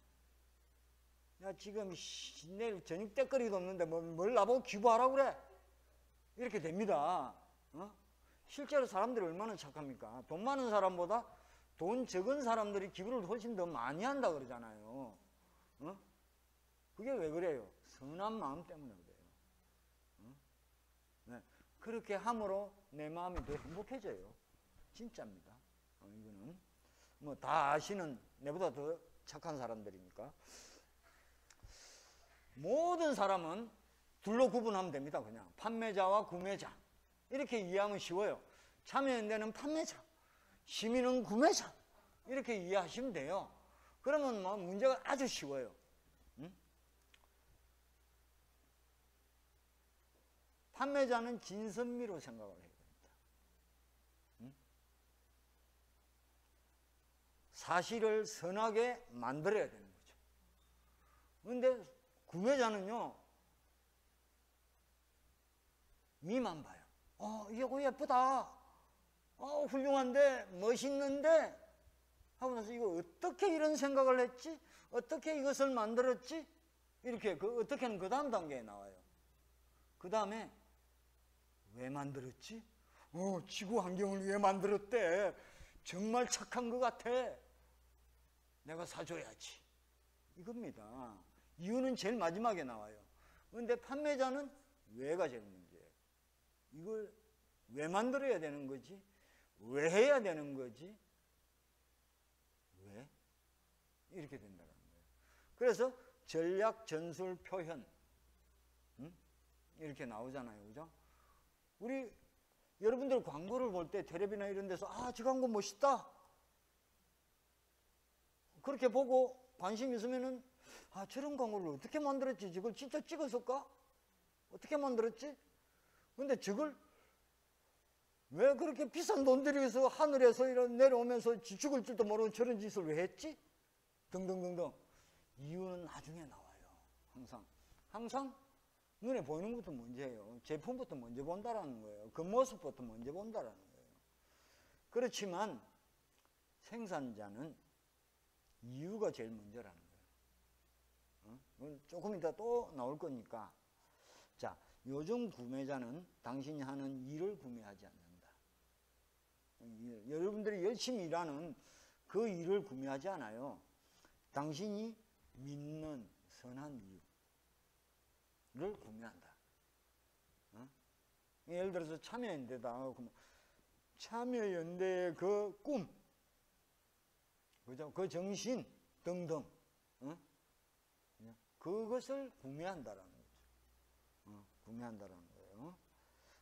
야 지금 내일 저녁 때거리도 없는데 뭘 나보고 기부하라고 그래? 이렇게 됩니다. 실제로 사람들이 얼마나 착합니까? 돈 많은 사람보다 돈 적은 사람들이 기부를 훨씬 더 많이 한다 그러잖아요. 그게 왜 그래요? 선한 마음 때문에 그래요. 네. 그렇게 함으로 내 마음이 더 행복해져요. 진짜입니다. 이거는 뭐 다 아시는, 내보다 더 착한 사람들이니까. 모든 사람은 둘로 구분하면 됩니다. 그냥 판매자와 구매자 이렇게 이해하면 쉬워요. 참여연대는 판매자, 시민은 구매자 이렇게 이해하시면 돼요. 그러면 뭐 문제가 아주 쉬워요. 판매자는 진선미로 생각을 해야 됩니다. 사실을 선하게 만들어야 되는 거죠. 그런데 구매자는요, 미만 봐요. 이거 예쁘다. 훌륭한데, 멋있는데, 하고 나서 이거 어떻게 이런 생각을 했지? 어떻게 이것을 만들었지? 이렇게 어떻게는 그 다음 단계에 나와요. 그 다음에 왜 만들었지? 지구 환경을 위해 만들었대. 정말 착한 것 같아. 내가 사줘야지. 이겁니다. 이유는 제일 마지막에 나와요. 그런데 판매자는 왜가 제일 문제예요. 이걸 왜 만들어야 되는 거지? 왜 해야 되는 거지? 왜? 이렇게 된다는 거예요. 그래서 전략, 전술, 표현 이렇게 나오잖아요. 그죠? 우리 여러분들 광고를 볼 때 텔레비나 이런 데서 저 광고 멋있다. 그렇게 보고 관심 있으면은 저런 광고를 어떻게 만들었지? 저걸 진짜 찍었을까? 어떻게 만들었지? 근데 저걸 왜 그렇게 비싼 돈 들여서 하늘에서 이런 내려오면서 죽을 줄도 모르는 저런 짓을 왜 했지? 등등등등. 이유는 나중에 나와요. 항상 눈에 보이는 것부터 문제예요. 제품부터 먼저 본다라는 거예요. 겉모습부터 먼저 본다라는 거예요. 그렇지만 생산자는 이유가 제일 먼저라는 거예요. 조금 이따 또 나올 거니까. 자, 요즘 구매자는 당신이 하는 일을 구매하지 않는다. 여러분들이 열심히 일하는 그 일을 구매하지 않아요. 당신이 믿는 선한 이유를 구매한다. 예를 들어서 참여연대다. 참여연대의 그 꿈, 그죠? 그 정신 등등, 그것을 구매한다라는 거죠. 구매한다라는 거예요.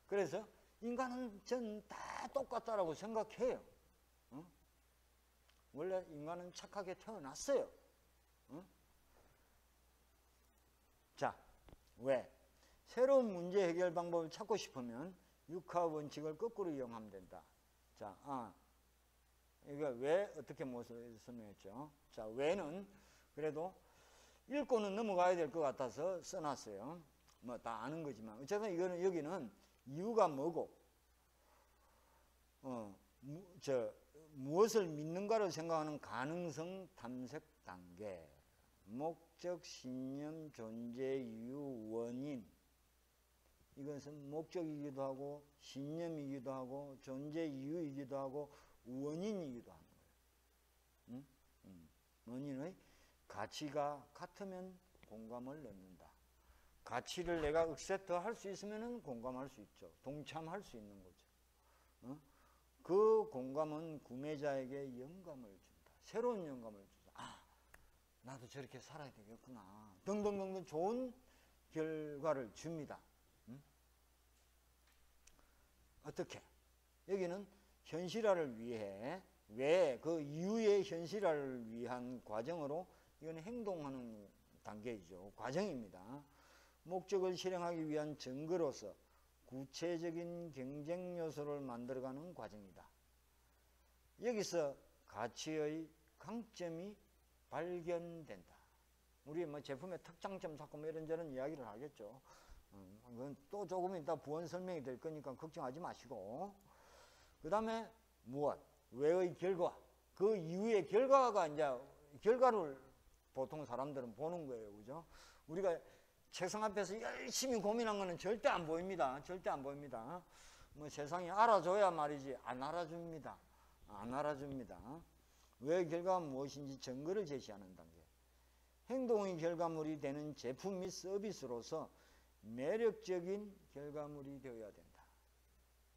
그래서 인간은 전 다 똑같다라고 생각해요. 원래 인간은 착하게 태어났어요. 자, 왜? 새로운 문제 해결 방법을 찾고 싶으면 육하 원칙을 거꾸로 이용하면 된다. 자, 이거 왜 어떻게 설명했죠? 자, 왜는 그래도 읽고는 넘어가야 될 것 같아서 써놨어요. 뭐 다 아는 거지만 어쨌든 이거는 여기는 이유가 뭐고 무엇을 믿는가를 생각하는 가능성 탐색 단계, 목적, 신념, 존재, 이유, 원인. 이것은 목적이기도 하고 신념이기도 하고 존재 이유이기도 하고 원인이기도 하는 거예요. 원인의 가치가 같으면 공감을 넣는다. 가치를 내가 억셉트 할 수 있으면 공감할 수 있죠. 동참할 수 있는 거죠. 그 공감은 구매자에게 영감을 준다. 새로운 영감을 준다. 나도 저렇게 살아야 되겠구나. 등등등등 좋은 결과를 줍니다. 어떻게? 여기는 현실화를 위해, 왜 그 이유의 현실화를 위한 과정으로 이건 행동하는 단계이죠. 과정입니다. 목적을 실행하기 위한 증거로서 구체적인 경쟁 요소를 만들어가는 과정이다. 여기서 가치의 강점이 발견된다. 우리 뭐 제품의 특장점 찾고 뭐 이런저런 이야기를 하겠죠. 그건 또 조금 이따 부연 설명이 될 거니까 걱정하지 마시고. 그 다음에 무엇? 왜의 결과? 그 이후의 결과가 이제 결과를 보통 사람들은 보는 거예요. 그죠? 우리가 책상 앞에서 열심히 고민한 거는 절대 안 보입니다. 절대 안 보입니다. 뭐 세상이 알아줘야 말이지 안 알아줍니다. 안 알아줍니다. 왜의 결과가 무엇인지 증거를 제시하는 단계. 행동의 결과물이 되는 제품 및 서비스로서 매력적인 결과물이 되어야 된다.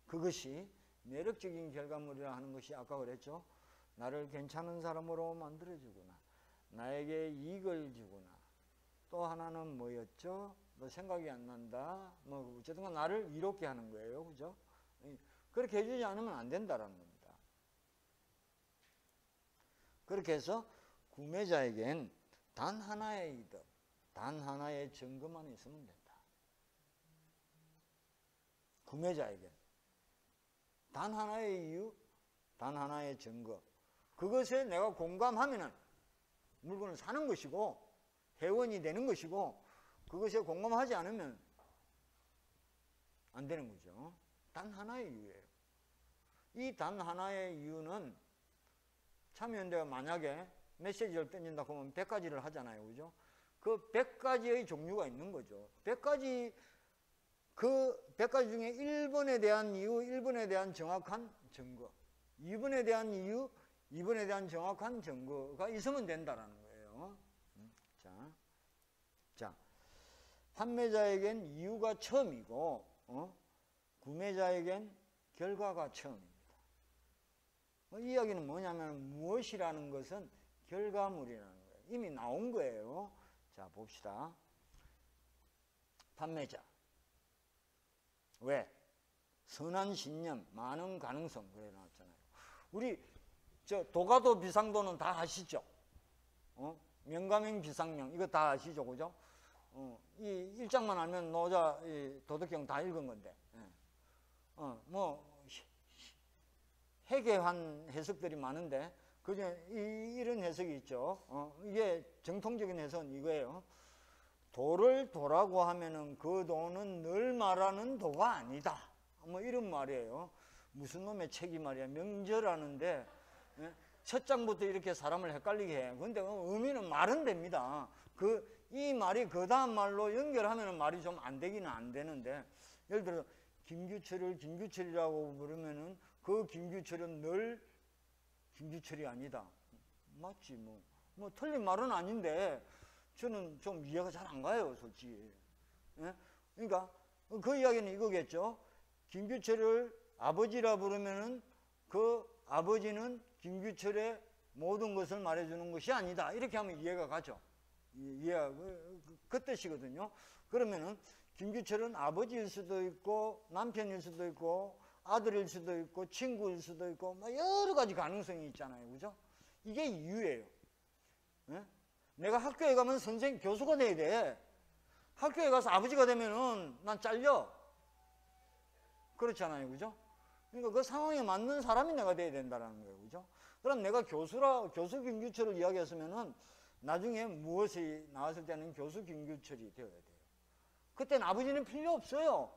그것이 매력적인 결과물이라 하는 것이 아까 그랬죠. 나를 괜찮은 사람으로 만들어주구나. 나에게 이익을 주구나. 또 하나는 뭐였죠? 너 생각이 안 난다. 뭐 어쨌든 나를 이롭게 하는 거예요. 그죠? 그렇게 해주지 않으면 안 된다라는 겁니다. 그렇게 해서 구매자에겐 단 하나의 이득, 단 하나의 증거만 있으면 된다. 구매자에겐 단 하나의 이유, 단 하나의 증거. 그것에 내가 공감하면은 물건을 사는 것이고 회원이 되는 것이고, 그것에 공감하지 않으면 안 되는 거죠. 단 하나의 이유예요. 이 단 하나의 이유는 참여연대가 만약에 메시지를 던진다 그러면 100가지를 하잖아요. 그죠? 그 100가지의 종류가 있는 거죠. 100가지, 그 100가지 중에 1번에 대한 이유, 1번에 대한 정확한 증거, 2번에 대한 이유, 2번에 대한 정확한 증거가 있으면 된다라는 거예요. 자, 판매자에겐 이유가 처음이고, 구매자에겐 결과가 처음입니다. 이 이야기는 뭐냐면 무엇이라는 것은 결과물이라는 거예요. 이미 나온 거예요. 자, 봅시다. 판매자. 왜? 선한 신념, 많은 가능성. 그래 나왔잖아요. 우리 도가도 비상도는 다 아시죠? 명가명 비상명 이거 다 아시죠? 그죠? 이 일장만 알면 노자 도덕경 다 읽은 건데. 뭐 해괴한 해석들이 많은데 그중에 이런 해석이 있죠. 이게 정통적인 해석은 이거예요. 도를 도라고 하면은 그 도는 늘 말하는 도가 아니다. 뭐 이런 말이에요. 무슨 놈의 책이 말이야. 명절하는데 첫 장부터 이렇게 사람을 헷갈리게 해. 근데 의미는 말은 됩니다. 이 말이 그 다음 말로 연결하면 말이 좀 안 되기는 안 되는데, 예를 들어 김규철을 김규철이라고 부르면은 그 김규철은 늘 김규철이 아니다. 맞지 뭐 틀린 말은 아닌데 저는 좀 이해가 잘 안 가요, 솔직히. 예? 그러니까 그 이야기는 이거겠죠. 김규철을 아버지라 부르면은 그 아버지는 김규철의 모든 것을 말해주는 것이 아니다. 이렇게 하면 이해가 가죠. 이해가 그 뜻이거든요. 그러면은 김규철은 아버지일 수도 있고 남편일 수도 있고 아들일 수도 있고 친구일 수도 있고 여러 가지 가능성이 있잖아요. 그죠? 이게 이유예요. 예? 내가 학교에 가면 선생님, 교수가 돼야 돼. 학교에 가서 아버지가 되면은 난 잘려. 그렇잖아요. 그죠? 그러니까 그 상황에 맞는 사람이 내가 돼야 된다는 거예요. 그죠? 그럼 내가 교수 김규철을 이야기했으면은 나중에 무엇이 나왔을 때는 교수 김규철이 되어야 돼요. 그때는 아버지는 필요 없어요.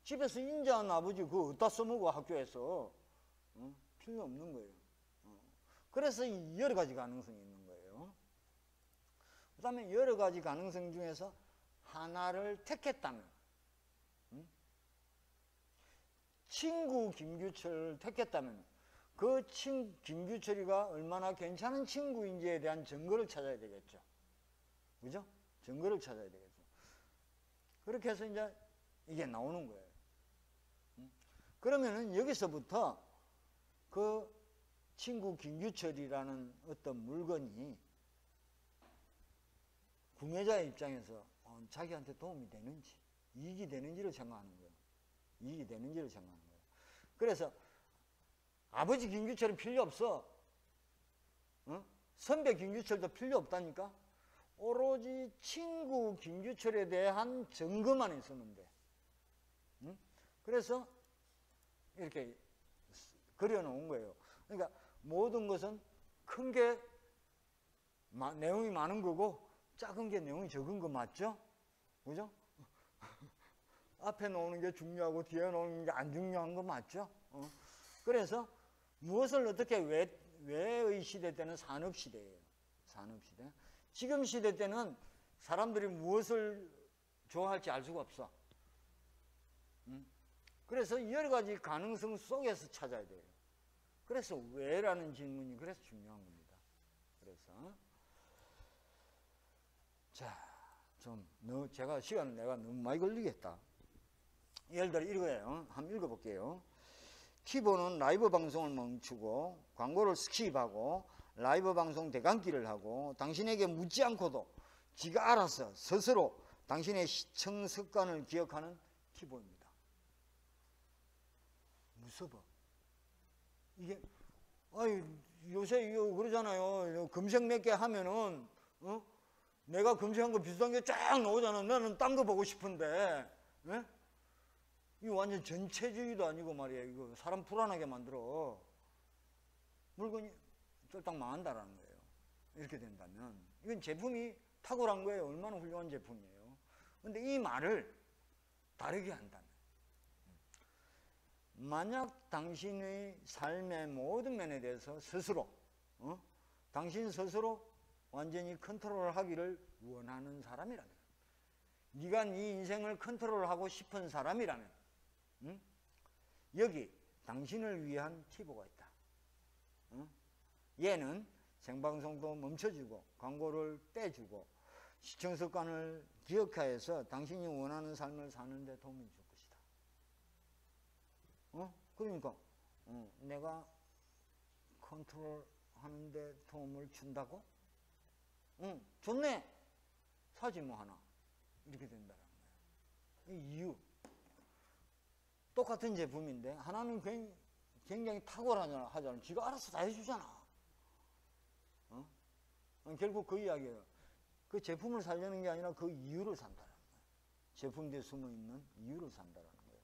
집에서 인자한 아버지 그거 어디다 써먹어 학교에서. 필요 없는 거예요. 그래서 여러 가지 가능성이 있는 거예요. 그 다음에 여러 가지 가능성 중에서 하나를 택했다면, 친구 김규철을 택했다면 그 김규철이가 얼마나 괜찮은 친구인지에 대한 증거를 찾아야 되겠죠. 그죠? 증거를 찾아야 되겠죠. 그렇게 해서 이제 이게 나오는 거예요. 그러면은 여기서부터 그 친구 김규철이라는 어떤 물건이 구매자의 입장에서 자기한테 도움이 되는지, 이익이 되는지를 생각하는 거예요. 이익이 되는지를 생각하는 거예요. 그래서 아버지 김규철은 필요 없어. 선배 김규철도 필요 없다니까. 오로지 친구 김규철에 대한 증거만 있으면 돼. 그래서 이렇게 그려놓은 거예요. 그러니까 모든 것은 큰 게 내용이 많은 거고 작은 게 내용이 적은 거 맞죠? 그죠? 앞에 놓는 게 중요하고 뒤에 놓는 게 안 중요한 거 맞죠? 그래서 무엇을 어떻게 왜의 시대 때는 산업시대예요. 산업시대. 지금 시대 때는 사람들이 무엇을 좋아할지 알 수가 없어. 그래서 여러 가지 가능성 속에서 찾아야 돼요. 그래서 왜라는 질문이 그래서 중요한 겁니다. 그래서 자, 제가 시간 내가 너무 많이 걸리겠다. 예를 들어 이거예요. 한번 읽어볼게요. 키보는 라이브 방송을 멈추고 광고를 스킵하고 라이브 방송 대강기를 하고 당신에게 묻지 않고도 지가 알아서 스스로 당신의 시청 습관을 기억하는 키보입니다. 무서워. 이게 요새 이거 그러잖아요. 검색 몇 개 하면은 내가 검색한 거 비슷한 게 쫙 나오잖아. 나는 딴 거 보고 싶은데. 예? 이거 완전 전체주의도 아니고 말이야. 이거 사람 불안하게 만들어. 물건이 쫄딱 망한다라는 거예요. 이렇게 된다면. 이건 제품이 탁월한 거예요. 얼마나 훌륭한 제품이에요. 근데 이 말을 다르게 한다면. 만약 당신의 삶의 모든 면에 대해서 스스로 당신 스스로 완전히 컨트롤하기를 원하는 사람이라면, 네가 네 인생을 컨트롤하고 싶은 사람이라면, 여기 당신을 위한 팁가 있다. 얘는 생방송도 멈춰주고 광고를 떼주고 시청 습관을 기억하여서 당신이 원하는 삶을 사는 데 도움이 줄 것이다. 그러니까 내가 컨트롤하는 데 도움을 준다고? 좋네. 사지 뭐 하나. 이렇게 된다는 거예요. 이 이유. 똑같은 제품인데 하나는 굉장히 탁월하잖아. 지가 알아서 다 해주잖아. 결국 그 이야기예요. 그 제품을 살려는 게 아니라 그 이유를 산다는 거예요. 제품 뒤에 숨어있는 이유를 산다는 거예요.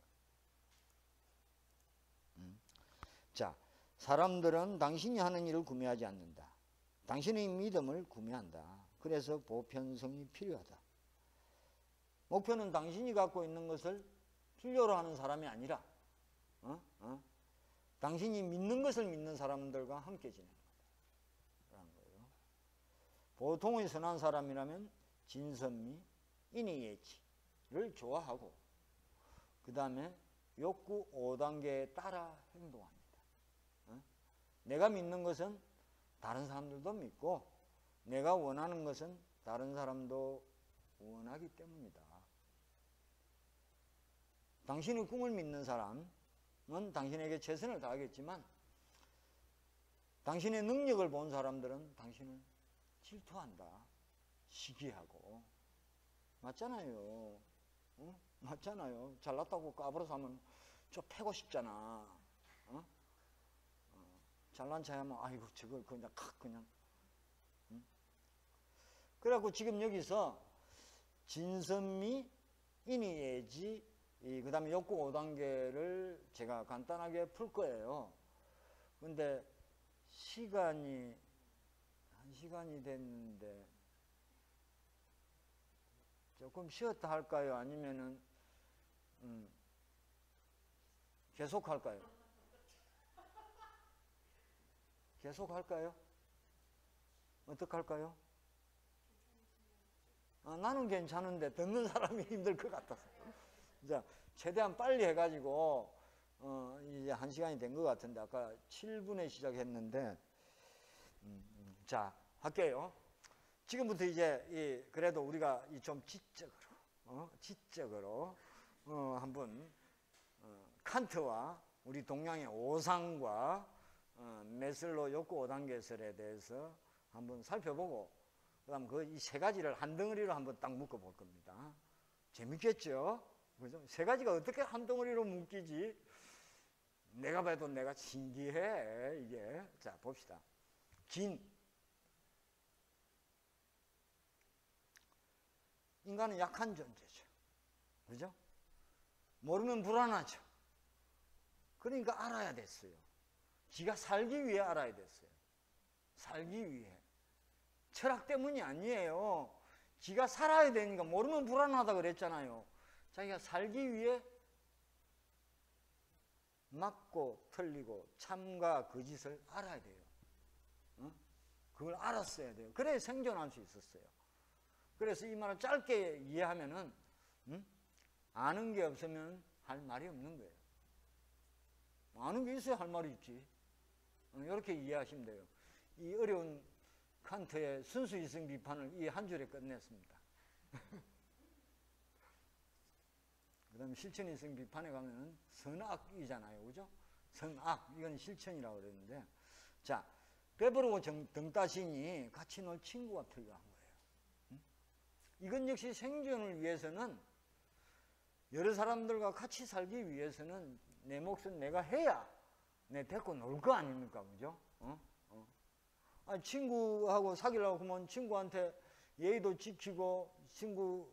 자, 사람들은 당신이 하는 일을 구매하지 않는다. 당신의 믿음을 구매한다. 그래서 보편성이 필요하다. 목표는 당신이 갖고 있는 것을 필요로 하는 사람이 아니라 당신이 믿는 것을 믿는 사람들과 함께 지내는 거라는 거예요. 보통의 선한 사람이라면 진선미, 인의예지를 좋아하고 그 다음에 욕구 5단계에 따라 행동합니다. 내가 믿는 것은 다른 사람들도 믿고 내가 원하는 것은 다른 사람도 원하기 때문이다. 당신의 꿈을 믿는 사람은 당신에게 최선을 다하겠지만 당신의 능력을 본 사람들은 당신을 질투한다. 시기하고. 맞잖아요. 맞잖아요. 잘났다고 까불어서 하면 좀 패고 싶잖아. 잘난 체 하면 아이고 저걸 그냥 그냥. 그래갖고 지금 여기서 진선미, 인의예지, 그 다음에 욕구 5단계를 제가 간단하게 풀 거예요. 근데 시간이 1시간이 됐는데 조금 쉬었다 할까요? 아니면은 계속 할까요? 계속 할까요? 어떡할까요? 나는 괜찮은데 듣는 사람이 힘들 것 같아서. 자, 최대한 빨리 해가지고 이제 1시간이 된 것 같은데 아까 7분에 시작했는데 자, 할게요. 지금부터 이제 그래도 우리가 좀 지적으로 한번 칸트와 우리 동양의 오상과 메슬로 욕구 5단계설에 대해서 한번 살펴보고 그다음 그 이 세 가지를 한 덩어리로 한번 딱 묶어 볼 겁니다. 재밌겠죠? 그죠? 세 가지가 어떻게 한 덩어리로 묶이지? 내가 봐도 내가 신기해 이게. 자, 봅시다. 인간은 약한 존재죠. 그죠? 모르면 불안하죠. 그러니까 알아야 됐어요. 지가 살기 위해 알아야 됐어요. 살기 위해. 철학 때문이 아니에요. 지가 살아야 되니까. 모르면 불안하다 그랬잖아요. 자기가 살기 위해 맞고 틀리고 참과 거짓을 알아야 돼요. 그걸 알았어야 돼요. 그래야 생존할 수 있었어요. 그래서 이 말을 짧게 이해하면은 아는 게 없으면 할 말이 없는 거예요. 아는 게 있어야 할 말이 있지. 이렇게 이해하시면 돼요. 이 어려운 칸트의 순수이성 비판을 이 한 줄에 끝냈습니다. 그 다음에 실천이성 비판에 가면은 선악이잖아요. 그죠? 선악. 이건 실천이라고 그랬는데. 자, 베브르고 등따신이 같이 놀 친구가 필요한 거예요. 이건 역시 생존을 위해서는 여러 사람들과 같이 살기 위해서는 내 몫은 내가 해야 내 데리고 놀 거 아닙니까? 그죠? 친구하고 사귀려고 하면 친구한테 예의도 지키고 친구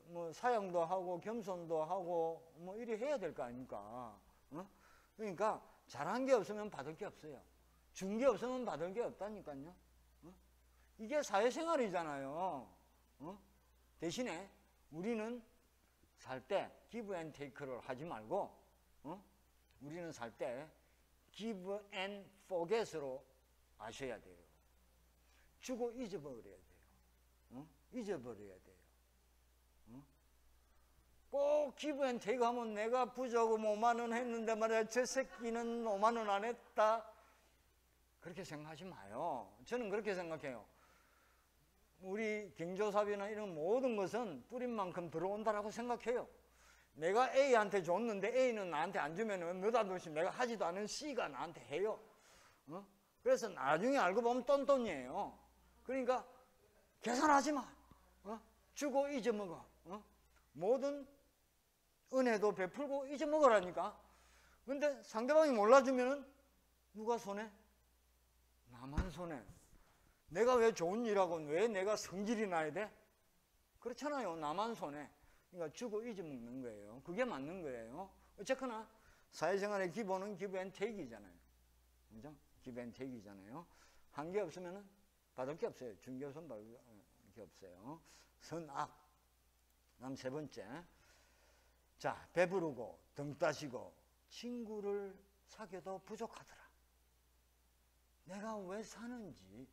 뭐 사양도 하고 겸손도 하고 뭐 이리 해야 될 거 아닙니까? 그러니까 잘한 게 없으면 받을 게 없어요. 준 게 없으면 받을 게 없다니까요. 이게 사회생활이잖아요. 대신에 우리는 살 때 give and take를 하지 말고 우리는 살 때 give and forget으로 아셔야 돼요. 주고 잊어버려야 돼요. 잊어버려야 돼요. 꼭 기브앤테이크 하면 내가 부자고 5만 원 했는데 말이야 저 새끼는 5만 원 안 했다. 그렇게 생각하지 마요. 저는 그렇게 생각해요. 우리 경조사비나 이런 모든 것은 뿌린 만큼 들어온다라고 생각해요. 내가 A한테 줬는데 A는 나한테 안 주면은 느닷없이 내가 하지도 않은 C가 나한테 해요. 그래서 나중에 알고 보면 똔똔이에요. 그러니까 계산하지 마. 주고 잊어먹어. 모든 은혜도 베풀고 잊어먹으라니까. 근데 상대방이 몰라주면은 누가 손해? 나만 손해. 내가 왜 좋은 일하고 왜 내가 성질이 나야 돼? 그렇잖아요. 나만 손해. 그러니까 주고 잊어먹는 거예요. 그게 맞는 거예요. 어쨌거나 사회생활의 기본은 기브앤테이크잖아요. 그죠? 기브앤테이크잖아요. 한 게 없으면은 받을 게 없어요. 준 게 없으면 받을 게 없어요. 선악. 다음 세 번째. 자, 배부르고 등 따시고 친구를 사귀어도 부족하더라. 내가 왜 사는지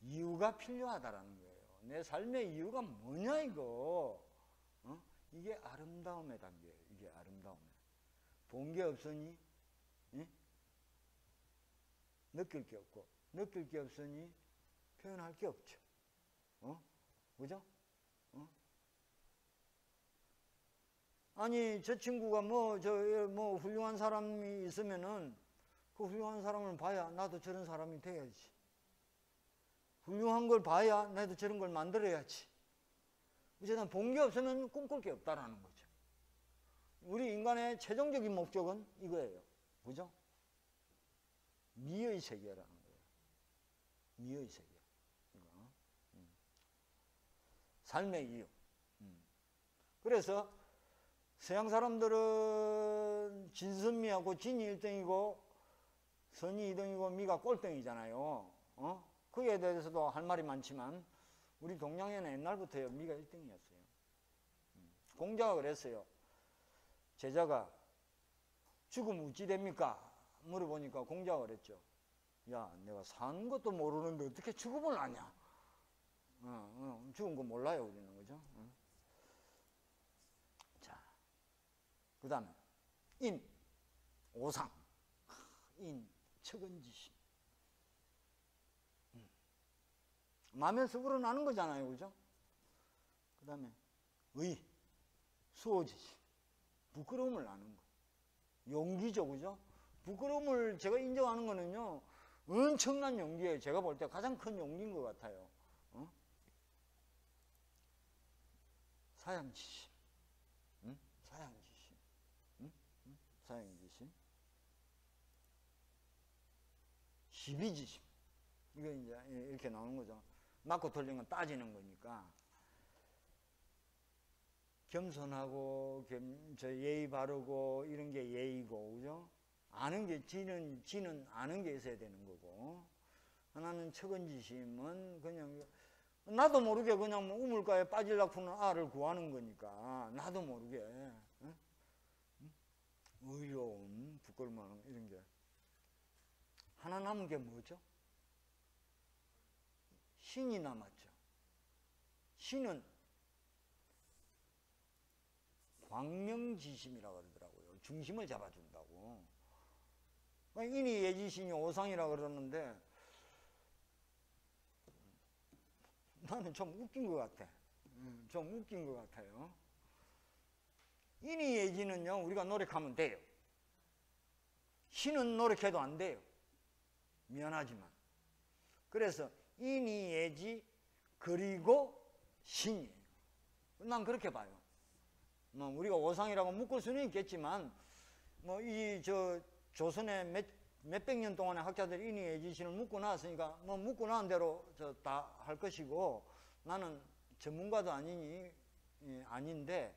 이유가 필요하다라는 거예요. 내 삶의 이유가 뭐냐 이거. 이게 아름다움에 담겨요. 이게 아름다움에. 본 게 없으니 느낄 게 없고 느낄 게 없으니 표현할 게 없죠. 그죠? 아니 저 친구가 뭐 훌륭한 사람이 있으면은 그 훌륭한 사람을 봐야 나도 저런 사람이 돼야지. 훌륭한 걸 봐야 나도 저런 걸 만들어야지. 어쨌든 본 게 없으면 꿈꿀 게 없다라는 거죠. 우리 인간의 최종적인 목적은 이거예요. 그죠? 미의 세계라는 거예요. 미의 세계. 이거. 삶의 이유. 그래서 서양 사람들은 진선미하고 진이 1등이고 선이 2등이고 미가 꼴등이잖아요. 그에 대해서도 할 말이 많지만 우리 동양에는 옛날부터요 미가 1등이었어요. 공자가 그랬어요. 제자가 죽음 어찌 됩니까? 물어보니까 공자가 그랬죠. 야, 내가 사는 것도 모르는데 어떻게 죽음을 아냐? 죽은 거 몰라요 우리는. 그죠? 자, 그 다음에 인, 오상, 인, 척은지심. 마음에서 우러나는 거잖아요. 그죠? 그 다음에 의, 수호지심. 부끄러움을 나는 거. 용기죠. 그죠? 부끄러움을 제가 인정하는 거는요 엄청난 용기예요. 제가 볼 때 가장 큰 용기인 것 같아요. 사양지심. 사양지심. 사양지심. 시비지심. 이거 이제 이렇게 나오는 거죠. 맞고 틀린 건 따지는 거니까. 겸손하고 예의 바르고 이런 게 예의고, 그죠? 아는 게 지는 아는 게 있어야 되는 거고. 하나는 척은지심은 그냥 나도 모르게 그냥 뭐 우물가에 빠질락 푸는 알을 구하는 거니까 나도 모르게 의로움, 부끄러움 이런 게 하나 남은 게 뭐죠? 신이 남았죠. 신은 광명지심이라고 그러더라고요. 중심을 잡아준다고. 인이 예지신이 오상이라고 그러는데 나는 좀 웃긴 것 같아. 좀 웃긴 것 같아요. 인이 예지는요 우리가 노력하면 돼요. 신은 노력해도 안 돼요. 미안하지만. 그래서 인이 예지 그리고 신이에요. 난 그렇게 봐요. 뭐 우리가 오상이라고 묶을 수는 있겠지만 뭐 이 조선의 몇백 년 동안의 학자들이 인이 예지신을 묶고 나왔으니까 뭐 묶고 나온 대로 다 할 것이고 나는 전문가도 아니니 아닌데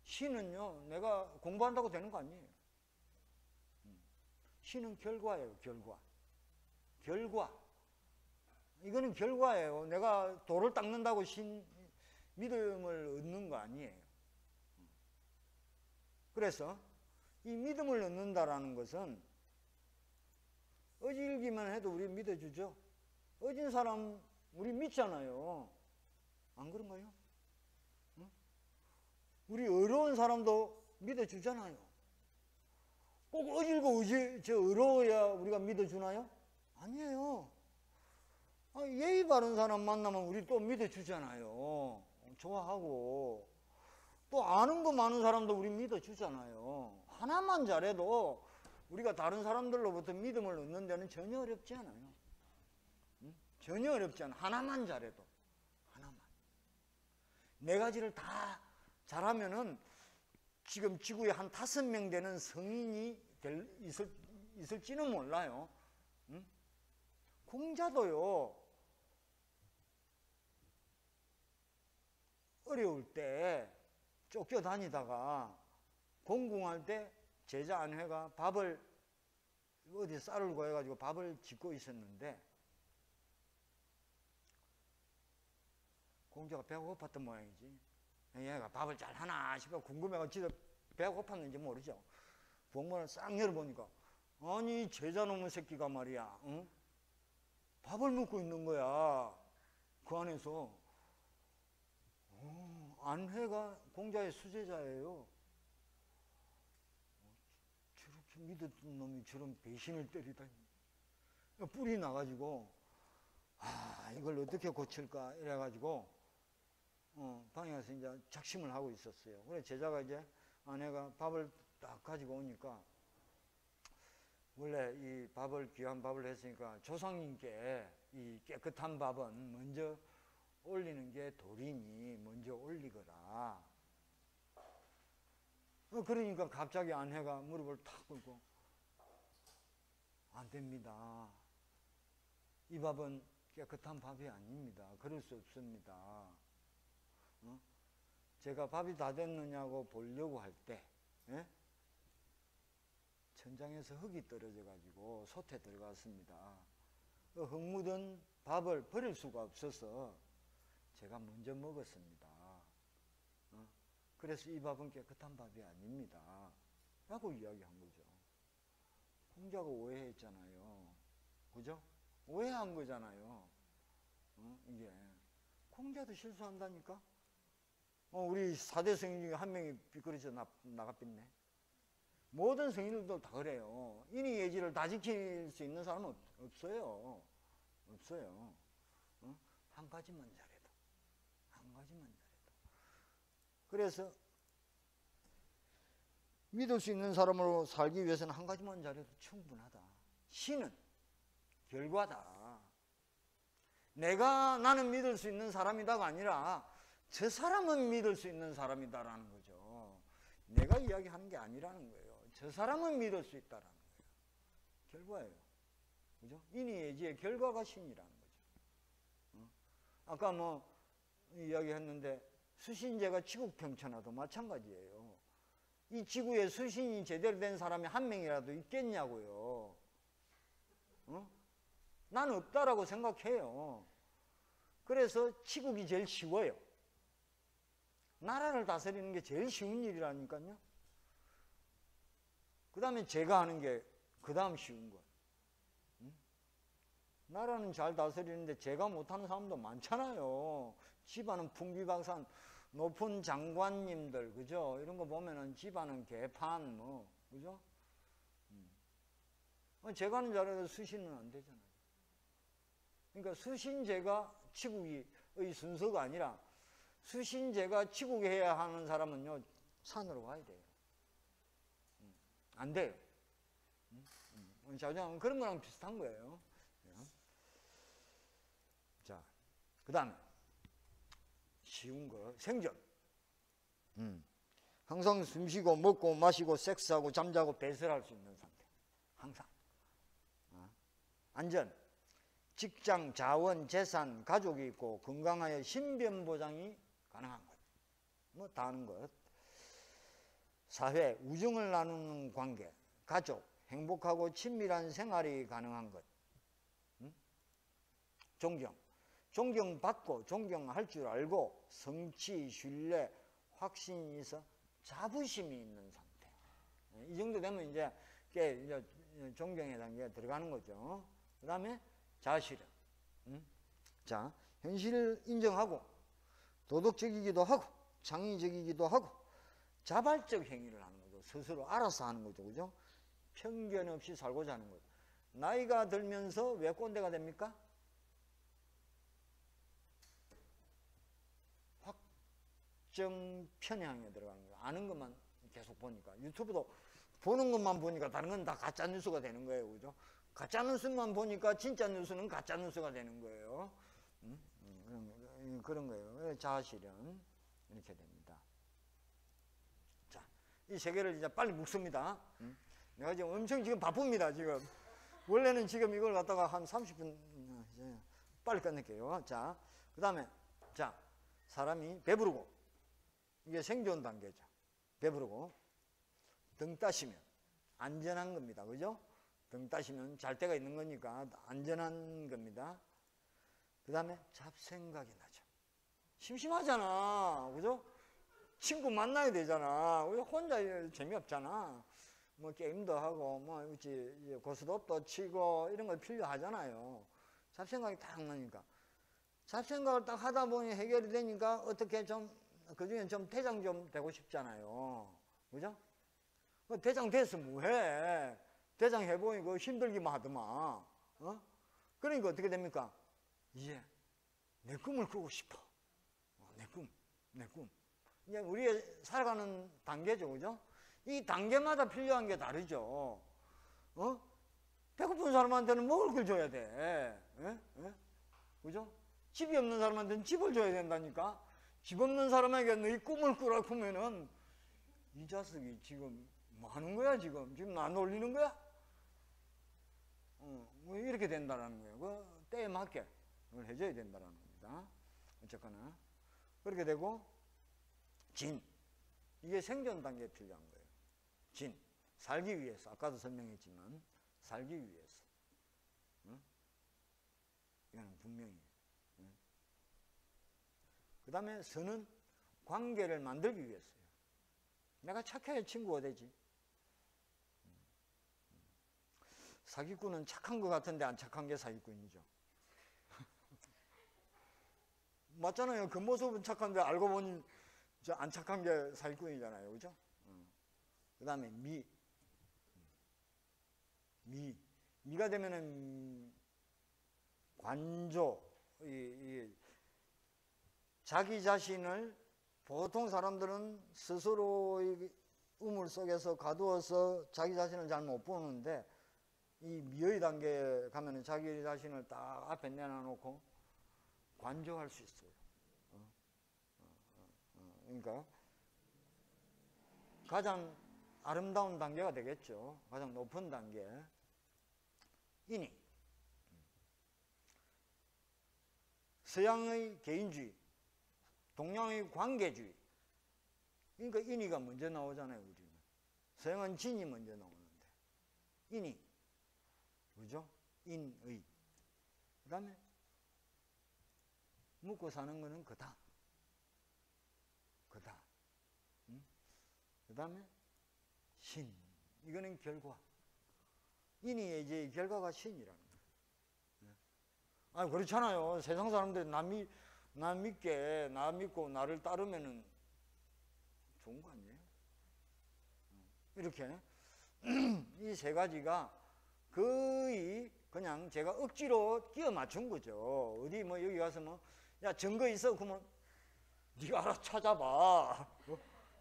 신은요 내가 공부한다고 되는 거 아니에요. 신은 결과예요. 결과. 이거는 결과예요. 내가 돌을 닦는다고 믿음을 얻는 거 아니에요. 그래서 이 믿음을 얻는다라는 것은 어질기만 해도 우리 믿어주죠. 어진 사람 우리 믿잖아요. 안 그런가요? 응? 우리 어려운 사람도 믿어주잖아요. 꼭 어질고 어려워야 우리가 믿어주나요? 아니에요. 예의 바른 사람 만나면 우리 또 믿어주잖아요. 좋아하고. 또 아는 거 많은 사람도 우리 믿어주잖아요. 하나만 잘해도 우리가 다른 사람들로부터 믿음을 얻는 데는 전혀 어렵지 않아요. 응? 전혀 어렵지 않아. 하나만 잘해도. 하나만. 네 가지를 다 잘하면은 지금 지구에 한 5명 되는 성인이 있을지는 몰라요. 응? 공자도요, 어려울 때 쫓겨다니다가 공궁할 때 제자 안회가 밥을 어디 쌀을 구해가지고 밥을 짓고 있었는데 공자가 배가 고팠던 모양이지. 얘가 밥을 잘 하나 싶어 궁금해가지고 배가 고팠는지 모르죠. 부엌문을 싹 열어보니까 아니 제자놈의 새끼가 말이야, 응? 밥을 먹고 있는 거야. 그 안에서. 안회가 공자의 수제자예요. 저렇게 믿었던 놈이 저런 배신을 때리다니. 뿔이 나가지고 이걸 어떻게 고칠까 이래가지고 방에 가서 이제 작심을 하고 있었어요. 그래 제자가 이제 아내가 밥을 딱 가지고 오니까 원래 이 밥을 귀한 밥을 했으니까 조상님께 이 깨끗한 밥은 먼저 올리는 게 도리니 먼저 올리거라. 그러니까 갑자기 아내가 무릎을 탁 꿇고 안 됩니다. 이 밥은 깨끗한 밥이 아닙니다. 그럴 수 없습니다. 제가 밥이 다 됐느냐고 보려고 할 때 천장에서 흙이 떨어져 가지고 솥에 들어갔습니다. 그 흙 묻은 밥을 버릴 수가 없어서 제가 먼저 먹었습니다. 그래서 이 밥은 깨끗한 밥이 아닙니다. 라고 이야기한 거죠. 공자가 오해했잖아요. 그죠? 오해한 거잖아요. 이게. 공자도 실수한다니까? 우리 4대 성인 중에 한 명이 삐끄러져 나가삐네. 모든 성인들도 다 그래요. 인의 예지를 다 지킬 수 있는 사람은 없어요. 없어요. 한 가지만 잘해도. 한 가지만 잘해도. 그래서 믿을 수 있는 사람으로 살기 위해서는 한 가지만 잘해도 충분하다. 신은 결과다. 나는 믿을 수 있는 사람이다가 아니라 저 사람은 믿을 수 있는 사람이다라는 거죠. 내가 이야기하는 게 아니라는 거예요. 저 사람은 믿을 수 있다라는 거예요. 결과예요. 그죠? 인의예지의 결과가 신이라는 거죠. 아까 뭐 이야기했는데 수신제가 지국평천하도 마찬가지예요. 이 지구에 수신이 제대로 된 사람이 한 명이라도 있겠냐고요. 나는 없다라고 생각해요. 그래서 치국이 제일 쉬워요. 나라를 다스리는 게 제일 쉬운 일이라니까요. 그 다음에 제가 하는 게 그 다음 쉬운 거. 나라는 잘 다스리는데 제가 못하는 사람도 많잖아요. 집안은 풍비박산 높은 장관님들, 그죠? 이런 거 보면은 집안은 개판, 그죠? 제가 하는 잘해도 수신은 안 되잖아요. 그러니까 수신제가 치국의 순서가 아니라 수신제가 치국해야 하는 사람은요, 산으로 가야 돼요. 안 돼요. 자장 그런 거랑 비슷한 거예요. 자, 그 다음에 쉬운 거, 생존. 항상 숨쉬고 먹고 마시고 섹스하고 잠자고 배설할 수 있는 상태. 항상. 안전. 직장, 자원, 재산, 가족이 있고 건강하여 신변 보장이 가능한 것. 뭐 다 하는 것. 사회, 우정을 나누는 관계, 가족, 행복하고 친밀한 생활이 가능한 것. 존경. 존경받고 존경할 줄 알고 성취, 신뢰, 확신이 있어 자부심이 있는 상태. 이 정도 되면 이제 존경의 단계가 들어가는 거죠. 그 다음에 자아실현. 자, 현실을 인정하고 도덕적이기도 하고 창의적이기도 하고 자발적 행위를 하는 거죠. 스스로 알아서 하는 거죠. 그죠? 편견 없이 살고자 하는 거죠. 나이가 들면서 왜 꼰대가 됩니까? 확정 편향에 들어가는 거예요. 아는 것만 계속 보니까. 유튜브도 보는 것만 보니까 다른 건 다 가짜 뉴스가 되는 거예요. 그죠? 가짜 뉴스만 보니까 진짜 뉴스는 가짜 뉴스가 되는 거예요. 그런 거예요. 자아실현. 이렇게 됩니다. 자, 이 세 개를 이제 빨리 묵습니다. 내가 지금 엄청 지금 바쁩니다. 지금. 원래는 지금 이걸 갖다가 한 30분 빨리 끝낼게요. 자, 그 다음에, 자, 사람이 배부르고, 이게 생존 단계죠. 배부르고, 등 따시면 안전한 겁니다. 그죠? 등 따시면 잘 데가 있는 거니까 안전한 겁니다. 그 다음에 잡생각이 나죠. 심심하잖아. 그죠? 친구 만나야 되잖아. 그죠? 혼자 재미없잖아. 뭐 게임도 하고 뭐 고스톱도 치고 이런 거 필요하잖아요. 잡생각이 딱 나니까. 잡생각을 딱 하다 보니 해결이 되니까 어떻게 좀 그중에 좀 대장 좀 되고 싶잖아요. 그죠? 대장 됐으면 뭐해? 대장 해보니 그 힘들기만 하더만. 그러니까 어떻게 됩니까? 이제 내 꿈을 꾸고 싶어. 내 꿈. 이제 우리가 살아가는 단계죠, 그죠? 이 단계마다 필요한 게 다르죠. 배고픈 사람한테는 먹을 걸 줘야 돼. 그죠? 집이 없는 사람한테는 집을 줘야 된다니까. 집 없는 사람에게 너희 꿈을 꾸라고 하면은 이 자식이 지금 뭐 하는 거야, 지금? 지금 나 놀리는 거야? 뭐 이렇게 된다라는 거예요. 그 때에 맞게 그걸 해줘야 된다는 겁니다. 어쨌거나. 그렇게 되고, 진. 이게 생존 단계에 필요한 거예요. 진. 살기 위해서. 아까도 설명했지만, 살기 위해서. 이거는 분명히. 그 다음에 선은 관계를 만들기 위해서요. 내가 착해야 친구가 되지. 사기꾼은 착한 것 같은데 안 착한 게 사기꾼이죠. 맞잖아요. 그 모습은 착한데 알고 보니 안 착한 게 사기꾼이잖아요. 그죠? 그 다음에 미가 되면은 관조. 자기 자신을 보통 사람들은 스스로의 우물 속에서 가두어서 자기 자신을 잘 못 보는데 이 미의 단계에 가면은 자기 자신을 딱 앞에 내놔놓고 관조할 수 있어요. 그러니까 가장 아름다운 단계가 되겠죠. 가장 높은 단계. 인이. 서양의 개인주의, 동양의 관계주의. 그러니까 인이가 먼저 나오잖아요, 우리는. 서양은 진이 먼저 나오는데. 인이. 그죠? 인의. 그 다음에 묵고 사는 거는 그다. 그 다음에 신. 이거는 결과. 인이 이제 결과가 신이라는 거예요. 아니, 그렇잖아요. 세상 사람들이 나 믿고 나를 따르면은 좋은 거 아니에요? 이렇게. 이 세 가지가 거의 그냥 제가 억지로 끼워 맞춘 거죠. 어디 뭐 여기 가서 뭐, 야, 증거 있어? 그러면 네가 알아 찾아봐.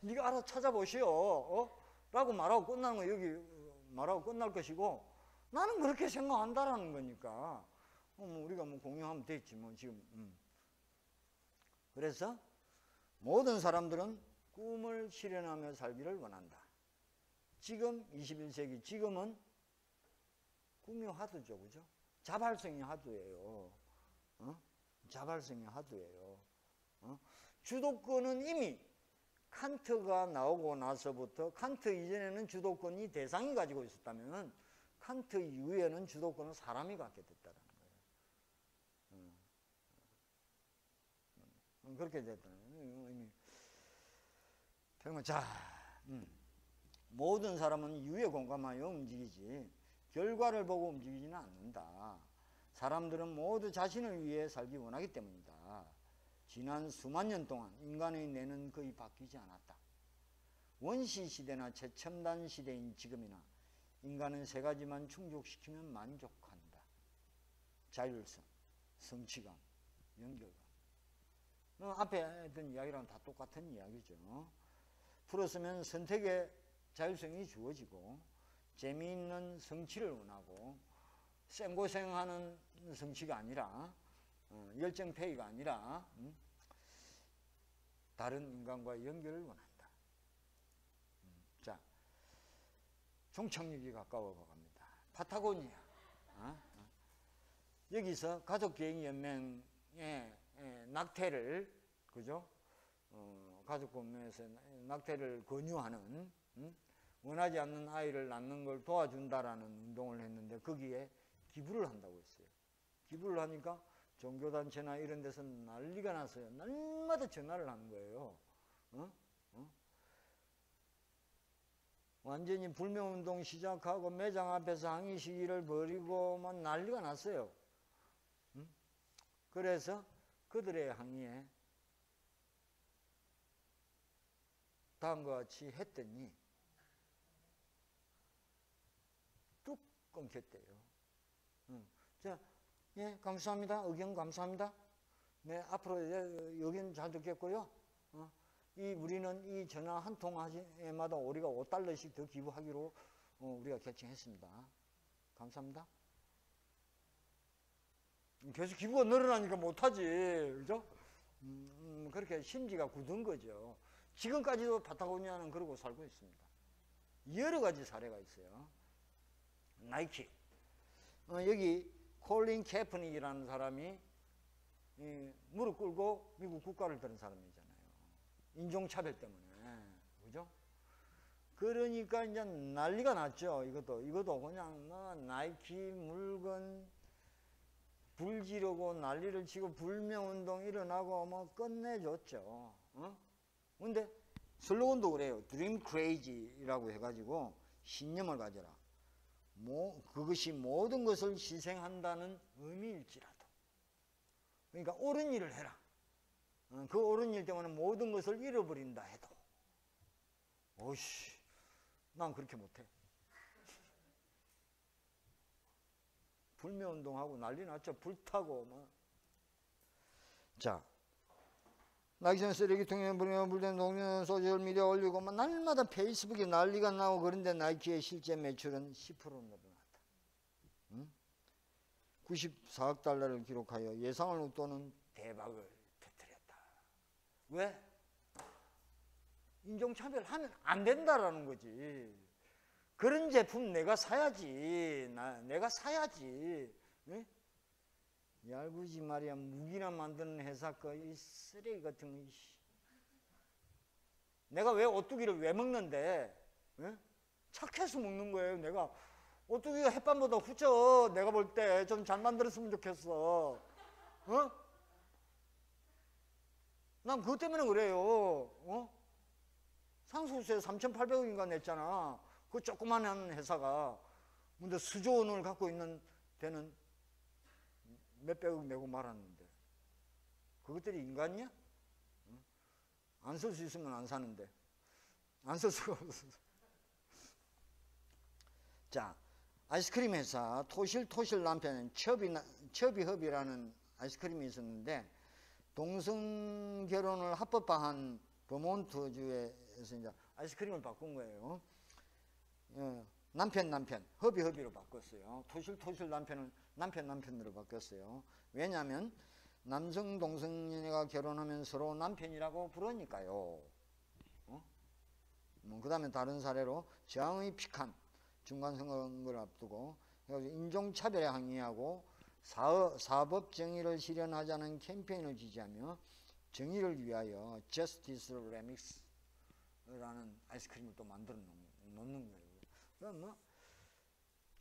네가 알아 찾아보시오. 라고 말하고 끝나는 거 여기 말하고 끝날 것이고 나는 그렇게 생각한다라는 거니까 뭐 우리가 뭐 공유하면 됐지 뭐 지금. 그래서 모든 사람들은 꿈을 실현하며 살기를 원한다. 지금 21세기 지금은 꿈이 화두죠, 그죠? 자발성이 화두예요. 자발성이 화두예요. 주도권은 이미 칸트가 나오고 나서부터 칸트 이전에는 주도권이 대상이 가지고 있었다면 칸트 이후에는 주도권은 사람이 갖게 됐다는 거예요. 그렇게 됐다는 거예요. 자, 모든 사람은 유에 공감하여 움직이지 결과를 보고 움직이지는 않는다. 사람들은 모두 자신을 위해 살기 원하기 때문이다. 지난 수만 년 동안 인간의 뇌는 거의 바뀌지 않았다. 원시 시대나 최첨단 시대인 지금이나 인간은 세 가지만 충족시키면 만족한다. 자율성, 성취감, 연결감. 앞에 했던 이야기랑 다 똑같은 이야기죠. 풀었으면 선택의 자율성이 주어지고 재미있는 성취를 원하고 생고생하는 성취가 아니라 열정페이가 아니라 다른 인간과의 연결을 원한다. 자, 종착역이 가까워 갑니다. 파타고니아. 여기서 가족기행연맹의 낙태를, 그죠? 가족법에서 낙태를 권유하는, 원하지 않는 아이를 낳는 걸 도와준다라는 운동을 했는데 거기에 기부를 한다고 했어요. 기부를 하니까 종교단체나 이런 데서 난리가 났어요. 날마다 전화를 하는 거예요. 완전히 불매운동 시작하고 매장 앞에서 항의 시위를 벌이고 막 난리가 났어요. 그래서 그들의 항의에 다음과 같이 했더니 뚝 끊겼대요. 자, 예, 감사합니다. 의견 감사합니다. 네, 앞으로 여기는 잘 듣겠고요. 우리는 이 전화 한 통화마다 우리가 5달러씩 더 기부하기로 우리가 결정했습니다. 감사합니다. 계속 기부가 늘어나니까 못하지, 그죠? 그렇게 심지가 굳은 거죠. 지금까지도 파타고니아는 그러고 살고 있습니다. 여러 가지 사례가 있어요. 나이키. 여기 콜린 캐프닉이라는 사람이 무릎 꿇고 미국 국가를 들은 사람이잖아요. 인종차별 때문에. 그죠? 그러니까 이제 난리가 났죠. 이것도 그냥 뭐 나이키 물건 불 지르고 난리를 치고 불매운동 일어나고 뭐 끝내줬죠. 근데 슬로건도 그래요. Dream Crazy라고 해가지고 신념을 가져라. 그것이 모든 것을 희생한다는 의미일지라도. 그러니까 옳은 일을 해라. 그 옳은 일 때문에 모든 것을 잃어버린다 해도. 오씨, 난 그렇게 못해. 불매운동하고 난리 났죠. 불타고 막. 자, 낙선 쓰레기통에 버리면 불된 동료는 소셜미디어 올리고 막 날마다 페이스북에 난리가 나고 그런데 나이키의 실제 매출은 10% 늘어났다. 94억 달러를 기록하여 예상을 웃도는 대박을 터뜨렸다. 왜? 인종차별하면 안 된다라는 거지. 그런 제품 내가 사야지. 내가 사야지. 네? 얄궂이 말이야. 무기나 만드는 회사 이 쓰레기 같은 거. 내가 왜 오뚜기를 왜 먹는데? 네? 착해서 먹는 거예요. 내가 오뚜기가 햇반보다 후져. 내가 볼 때 좀 잘 만들었으면 좋겠어. 난 그것 때문에 그래요. 상속세 3,800억인가 냈잖아. 그 조그만한 회사가. 근데 수조 원을 갖고 있는 데는 몇백억 내고 말았는데. 그것들이 인간이야? 안 쓸 수 있으면 안 사는데. 안 쓸 수가 없어. 자, 아이스크림 회사 토실토실 남편은 첩이허비라는 아이스크림이 있었는데 동성 결혼을 합법화한 버몬트주에서 이제 아이스크림을 바꾼 거예요. 남편 허비허비로 바꿨어요. 토실토실 남편으로 바꿨어요. 왜냐하면 남성 동성연애가 결혼하면 서로 남편이라고 부르니까요. 그 다음에 다른 사례로 저항의 픽한 중간선거를 앞두고 인종차별에 항의하고 사법 정의를 실현하자는 캠페인을 지지하며 정의를 위하여 Justice Remix라는 아이스크림을 또 만들어 놓는 거예요. 그럼 뭐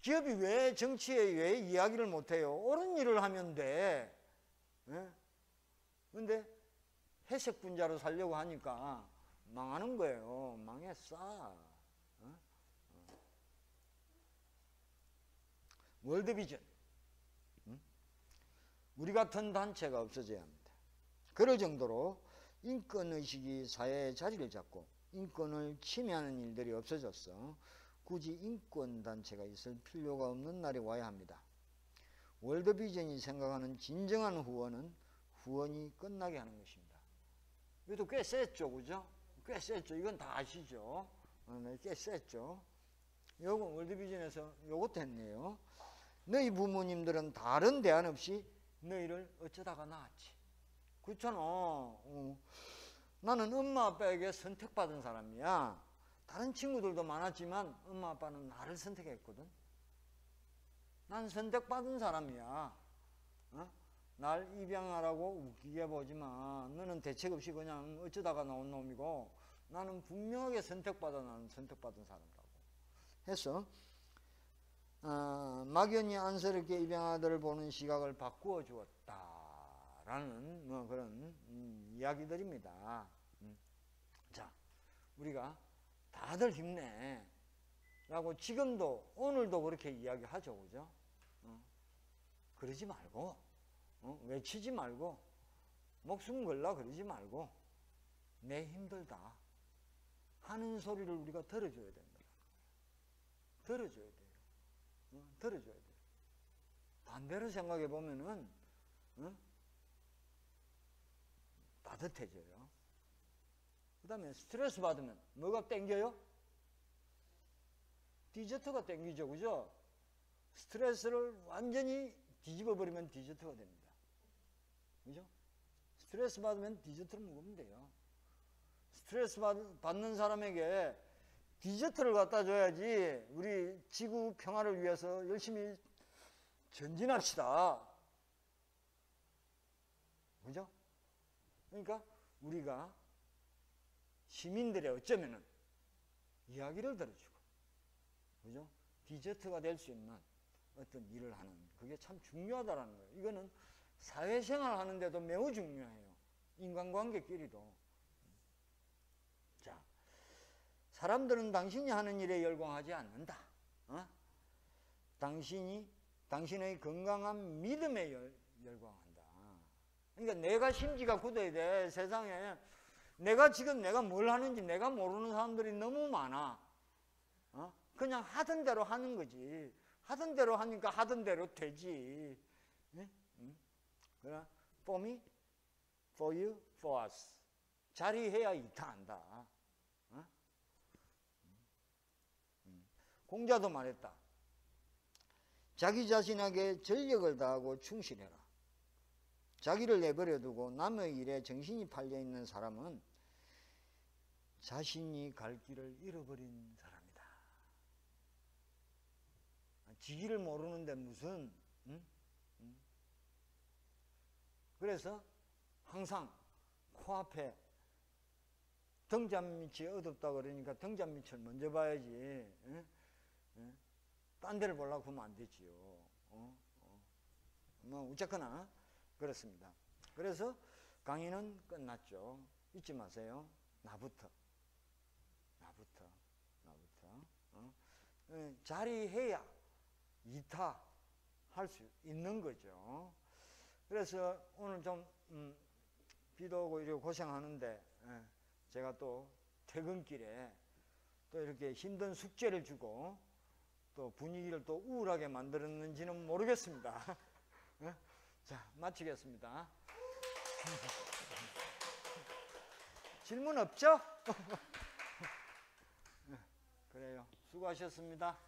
기업이 왜 정치에 왜 이야기를 못해요? 옳은 일을 하면 돼. 그런데 회색 분자로 살려고 하니까 망하는 거예요. 망했어. 월드비전. 우리 같은 단체가 없어져야 합니다. 그럴 정도로 인권의식이 사회에 자리를 잡고 인권을 침해하는 일들이 없어졌어 굳이 인권단체가 있을 필요가 없는 날이 와야 합니다. 월드비전이 생각하는 진정한 후원은 후원이 끝나게 하는 것입니다. 이것도 꽤 셌죠, 그죠? 꽤 셌죠. 이건 다 아시죠? 꽤 셌죠. 요거 월드비전에서 요것도 했네요. 너희 부모님들은 다른 대안 없이 너희를 어쩌다가 낳았지. 그렇잖아. 나는 엄마 아빠에게 선택받은 사람이야. 다른 친구들도 많았지만 엄마 아빠는 나를 선택했거든. 난 선택받은 사람이야. 날 입양하라고 웃기게 보지만 너는 대책 없이 그냥 어쩌다가 나온 놈이고 나는 분명하게 선택받아 나는 선택받은 사람이라고 해서 막연히 안쓰럽게 입양 아들을 보는 시각을 바꾸어 주었다라는 뭐 그런 이야기들입니다. 자, 우리가 다들 힘내 라고 지금도 오늘도 그렇게 이야기하죠, 그죠? 그러지 말고 외치지 말고 목숨 걸라 그러지 말고 내 힘들다 하는 소리를 우리가 들어줘야 된다. 들어줘야 돼요. 들어줘야 돼요. 반대로 생각해 보면은 따뜻해져요. 그 다음에 스트레스 받으면 뭐가 땡겨요? 디저트가 땡기죠, 그죠? 스트레스를 완전히 뒤집어 버리면 디저트가 됩니다. 그죠? 스트레스 받으면 디저트를 먹으면 돼요. 스트레스 받는 사람에게 디저트를 갖다 줘야지 우리 지구 평화를 위해서 열심히 전진합시다. 그죠? 그러니까 우리가 시민들의 어쩌면은 이야기를 들어주고, 그죠? 디저트가 될 수 있는 어떤 일을 하는, 그게 참 중요하다라는 거예요. 이거는 사회생활 하는데도 매우 중요해요. 인간관계끼리도. 자, 사람들은 당신이 하는 일에 열광하지 않는다. 당신의 건강한 믿음에 열광한다. 그러니까 내가 심지가 굳어야 돼. 세상에 내가 뭘 하는지 내가 모르는 사람들이 너무 많아. 그냥 하던 대로 하는 거지. 하던 대로 하니까 하던 대로 되지. 그러나 for me, for you, for us. 자리해야 이타한다. 공자도 말했다. 자기 자신에게 전력을 다하고 충실해라. 자기를 내버려두고 남의 일에 정신이 팔려있는 사람은 자신이 갈 길을 잃어버린 사람이다. 지기를 모르는데 무슨 그래서 항상 코앞에 등잔밑이 어둡다 그러니까 등잔밑을 먼저 봐야지. 딴 데를 보려고 하면 안 되지요. 뭐 어쨌거나 그렇습니다. 그래서 강의는 끝났죠. 잊지 마세요. 나부터 자리해야 이타할 수 있는 거죠. 그래서 오늘 좀 비도 오고 이렇게 고생하는데 제가 또 퇴근길에 또 이렇게 힘든 숙제를 주고 또 분위기를 또 우울하게 만들었는지는 모르겠습니다. 자, 마치겠습니다. 질문 없죠? 그래요. 수고하셨습니다.